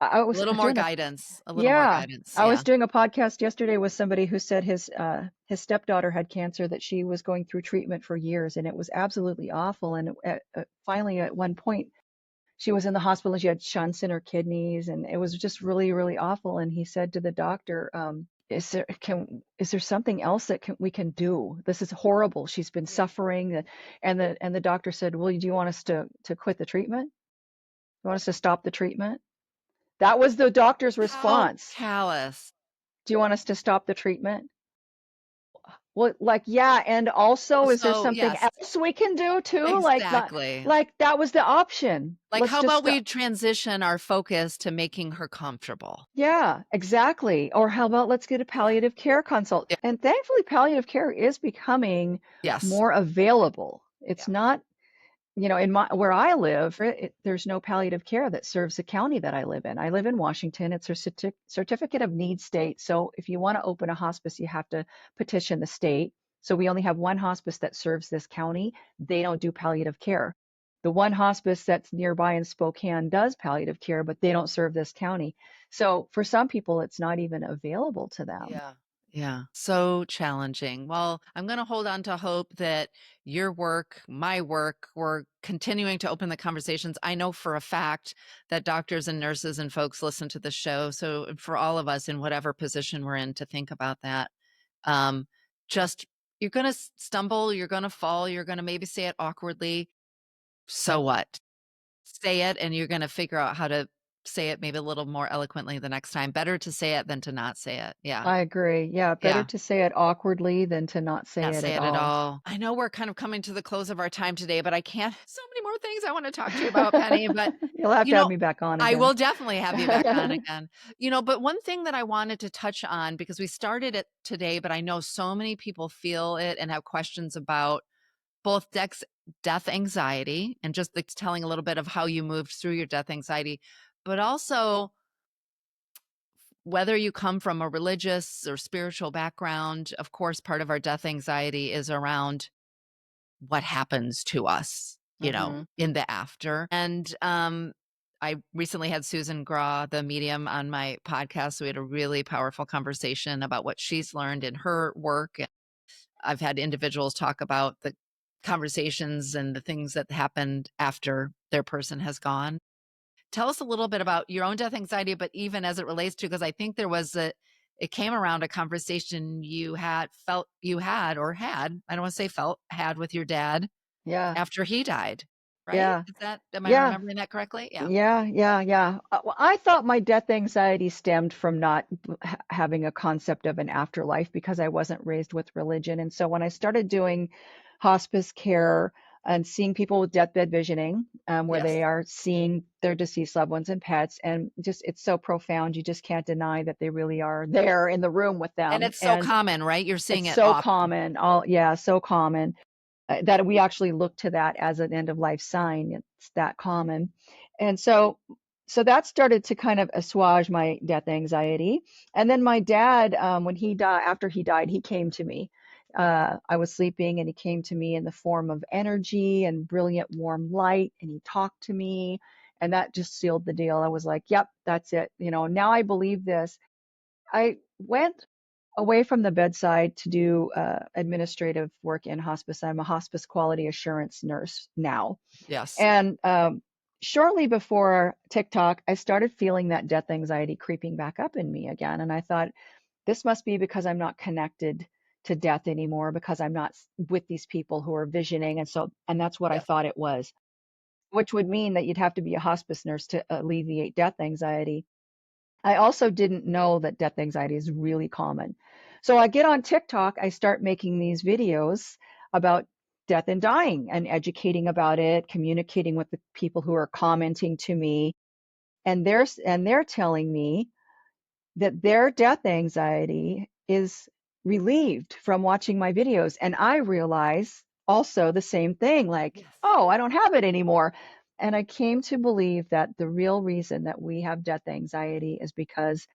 [SPEAKER 1] I
[SPEAKER 3] A
[SPEAKER 1] was
[SPEAKER 3] little more
[SPEAKER 1] doing a
[SPEAKER 3] guidance. A little more
[SPEAKER 1] yeah,
[SPEAKER 3] guidance.
[SPEAKER 1] I was
[SPEAKER 3] Yeah.
[SPEAKER 1] doing a podcast yesterday with somebody who said his stepdaughter had cancer that she was going through treatment for years and it was absolutely awful. And finally at one point she was in the hospital and she had shunts in her kidneys and it was just really, really awful. And he said to the doctor, is there something else that we can do? This is horrible. She's been
[SPEAKER 3] Yeah.
[SPEAKER 1] suffering. And the doctor said, well, do you want us to quit the treatment? You want us to stop the treatment? That was the doctor's
[SPEAKER 3] How
[SPEAKER 1] response.
[SPEAKER 3] callous.
[SPEAKER 1] Do you want us to stop the treatment? Well, like, yeah, and also, is there
[SPEAKER 3] So,
[SPEAKER 1] something
[SPEAKER 3] yes,
[SPEAKER 1] else we can do too? Like, not
[SPEAKER 3] exactly.
[SPEAKER 1] like that was the option.
[SPEAKER 3] Like,
[SPEAKER 1] Let's
[SPEAKER 3] how
[SPEAKER 1] just
[SPEAKER 3] about we
[SPEAKER 1] stop.
[SPEAKER 3] transition our focus to making her comfortable?
[SPEAKER 1] Yeah, exactly. Or how about let's get a
[SPEAKER 3] Yeah.
[SPEAKER 1] palliative care consult?
[SPEAKER 3] Yeah.
[SPEAKER 1] And thankfully, palliative care is becoming
[SPEAKER 3] Yes.
[SPEAKER 1] more available. It's
[SPEAKER 3] Yeah.
[SPEAKER 1] not, in where I live, there's no palliative care that serves the county that I live in. I live in Washington. It's a certificate of need state. So if you want to open a hospice, you have to petition the state. So we only have one hospice that serves this county. They don't do palliative care. The one hospice that's nearby in Spokane does palliative care, but they don't serve this county. So for some people, it's not even available to them.
[SPEAKER 3] Yeah. Yeah, so challenging. Well, I'm going to hold on to hope that your work, my work, we're continuing to open the conversations. I know for a fact that doctors and nurses and folks listen to the show. So for all of us in whatever position we're in to think about that, um, just you're going to stumble, you're going to fall, you're going to maybe say it awkwardly. So what? Say it, and you're going to figure out how to say it maybe a little more eloquently the next time. Better to say it than to not say it. Yeah.
[SPEAKER 1] I agree. Yeah, better
[SPEAKER 3] Yeah.
[SPEAKER 1] to say it awkwardly than to not say
[SPEAKER 3] Not
[SPEAKER 1] it
[SPEAKER 3] say
[SPEAKER 1] at
[SPEAKER 3] it at
[SPEAKER 1] all.
[SPEAKER 3] all. I know we're kind of coming to the close of our time today, but I can't so many more things I wanna talk to you about, Penny, but,
[SPEAKER 1] You'll have
[SPEAKER 3] you
[SPEAKER 1] to have
[SPEAKER 3] know,
[SPEAKER 1] me back on
[SPEAKER 3] I
[SPEAKER 1] again.
[SPEAKER 3] will definitely have you back on again. But one thing that I wanted to touch on, because we started it today, but I know so many people feel it and have questions about both death anxiety and just, like, telling a little bit of how you moved through your death anxiety, but also whether you come from a religious or spiritual background. Of course, part of our death anxiety is around what happens to us,
[SPEAKER 1] Mhm.
[SPEAKER 3] in the after. And I recently had Susan Graw, the medium, on my podcast. We had a really powerful conversation about what she's learned in her work. I've had individuals talk about the conversations and the things that happened after their person has gone. Tell us a little bit about your own death anxiety, but even as it relates to, because I think it came around a conversation I don't want to say felt, had with your dad
[SPEAKER 1] Yeah.
[SPEAKER 3] after he died, right?
[SPEAKER 1] Yeah.
[SPEAKER 3] Am I
[SPEAKER 1] Yeah.
[SPEAKER 3] remembering that correctly? Yeah.
[SPEAKER 1] Yeah, yeah, yeah. Well, I thought my death anxiety stemmed from not having a concept of an afterlife because I wasn't raised with religion. And so when I started doing hospice care and seeing people with deathbed visioning, where
[SPEAKER 3] Yes.
[SPEAKER 1] they are seeing their deceased loved ones and pets, and just it's so profound, you just can't deny that they really are there in the room with
[SPEAKER 3] And
[SPEAKER 1] them.
[SPEAKER 3] it's so
[SPEAKER 1] And
[SPEAKER 3] common, right? You're seeing
[SPEAKER 1] it's
[SPEAKER 3] it
[SPEAKER 1] so
[SPEAKER 3] often.
[SPEAKER 1] common. All yeah, so common that we actually look to that as an end of life sign. It's that common. And so that started to kind of assuage my death anxiety. And then my dad, when he died, after he died, he came to me. I was sleeping and he came to me in the form of energy and brilliant warm light. And he talked to me. And that just sealed the deal. I was like, yep, that's it. Now I believe this. I went away from the bedside to do administrative work in hospice. I'm a hospice quality assurance nurse now.
[SPEAKER 3] Yes.
[SPEAKER 1] And shortly before TikTok, I started feeling that death anxiety creeping back up in me again. And I thought, this must be because I'm not connected to death anymore, because I'm not with these people who are visioning. And that's what I
[SPEAKER 3] Yes.
[SPEAKER 1] thought it was, which would mean that you'd have to be a hospice nurse to alleviate death anxiety. I also didn't know that death anxiety is really common. So I get on TikTok, I start making these videos about death and dying and educating about it, communicating with the people who are commenting to me, and they're telling me that their death anxiety is relieved from watching my videos. And I realize also the same thing, like,
[SPEAKER 3] Yes.
[SPEAKER 1] oh, I don't have it anymore. And I came to believe that the real reason that we have death anxiety is because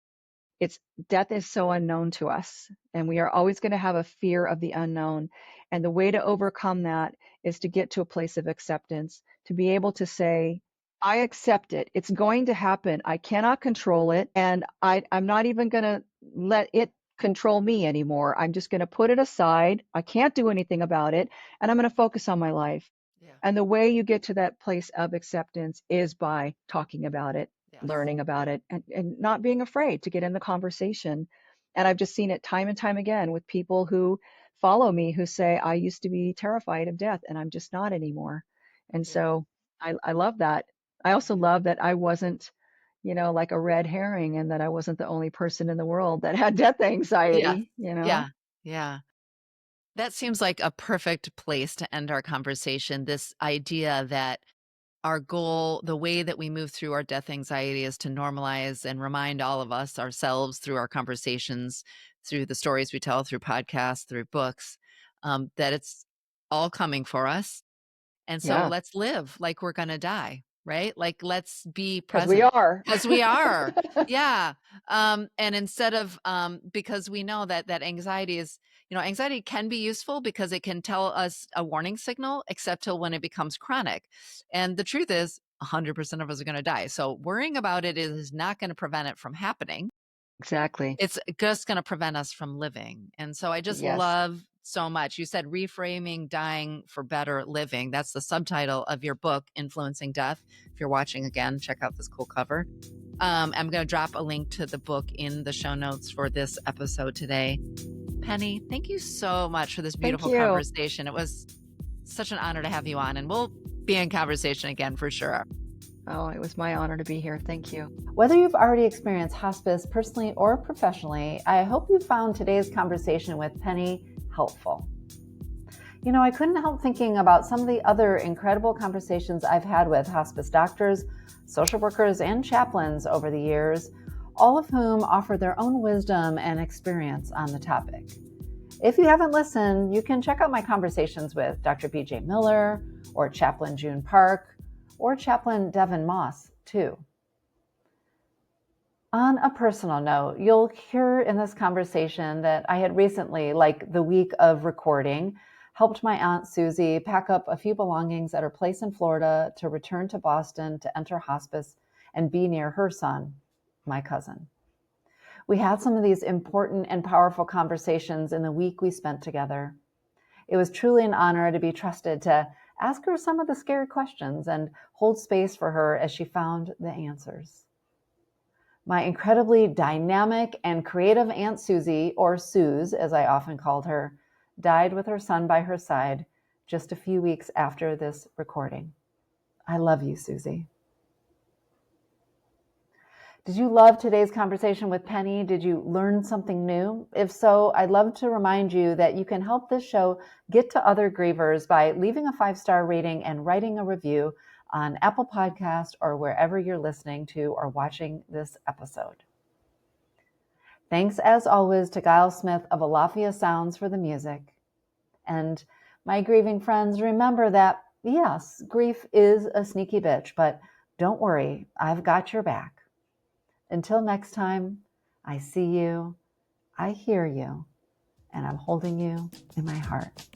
[SPEAKER 1] it's death is so unknown to us, and we are always going to have a fear of the unknown. And the way to overcome that is to get to a place of acceptance, to be able to say, I accept it. It's going to happen. I cannot control it. And I'm not even going to let it control me anymore. I'm just going to put it aside. I can't do anything about it. And I'm going to focus on my life.
[SPEAKER 3] Yeah.
[SPEAKER 1] And the way you get to that place of acceptance is by talking about it,
[SPEAKER 3] Yes.
[SPEAKER 1] learning about it, and not being afraid to get in the conversation. And I've just seen it time and time again with people who follow me who say, I used to be terrified of death and I'm just not anymore. And
[SPEAKER 3] Yeah.
[SPEAKER 1] so I love that. I also love that I wasn't, like a red herring, and that I wasn't the only person in the world that had death
[SPEAKER 3] Yes.
[SPEAKER 1] anxiety.
[SPEAKER 3] Yeah. Yeah. That seems like a perfect place to end our conversation. This idea that our goal, the way that we move through our death anxiety is to normalize and remind all of us, ourselves, through our conversations, through the stories we tell, through podcasts, through books, that it's all coming for us. And so
[SPEAKER 1] Yeah,
[SPEAKER 3] let's live like we're going to die, right? Like let's be
[SPEAKER 1] because we
[SPEAKER 3] present
[SPEAKER 1] are.
[SPEAKER 3] because we are. Yeah. And instead of, because we know that anxiety is, anxiety can be useful because it can tell us a warning signal, except till when it becomes chronic. And the truth is, 100% of us are going to die. So worrying about it is not going to prevent it from happening.
[SPEAKER 1] Exactly.
[SPEAKER 3] It's just going to prevent us from living. And so I just
[SPEAKER 1] Yes.
[SPEAKER 3] love so much. You said reframing dying for better living. That's the subtitle of your book, Influencing Death. If you're watching again, check out this cool cover. I'm going to drop a link to the book in the show notes for this episode today. Penny, thank you so much for this
[SPEAKER 1] Thank
[SPEAKER 3] beautiful
[SPEAKER 1] you.
[SPEAKER 3] conversation. It was such an honor to have you on, and we'll be in conversation again for sure.
[SPEAKER 1] Oh, it was my honor to be here. Thank you.
[SPEAKER 2] Whether you've already experienced hospice personally or professionally, I hope you found today's conversation with Penny helpful. You know, I couldn't help thinking about some of the other incredible conversations I've had with hospice doctors, social workers, and chaplains over the years, all of whom offer their own wisdom and experience on the topic. If you haven't listened, you can check out my conversations with Dr. B.J. Miller, or Chaplain June Park, or Chaplain Devin Moss, too. On a personal note, you'll hear in this conversation that I had recently, like the week of recording, helped my Aunt Susie pack up a few belongings at her place in Florida to return to Boston to enter hospice and be near her son, my cousin. We had some of these important and powerful conversations in the week we spent together. It was truly an honor to be trusted to ask her some of the scary questions and hold space for her as she found the answers. My incredibly dynamic and creative Aunt Susie, or Suze as I often called her, died with her son by her side just a few weeks after this recording. I love you, Susie. Did you love today's conversation with Penny? Did you learn something new? If so, I'd love to remind you that you can help this show get to other grievers by leaving a 5-star rating and writing a review on Apple Podcast or wherever you're listening to or watching this episode. Thanks, as always, to Giles Smith of Alafia Sounds for the music. And my grieving friends, remember that, yes, grief is a sneaky bitch, but don't worry, I've got your back. Until next time, I see you, I hear you, and I'm holding you in my heart.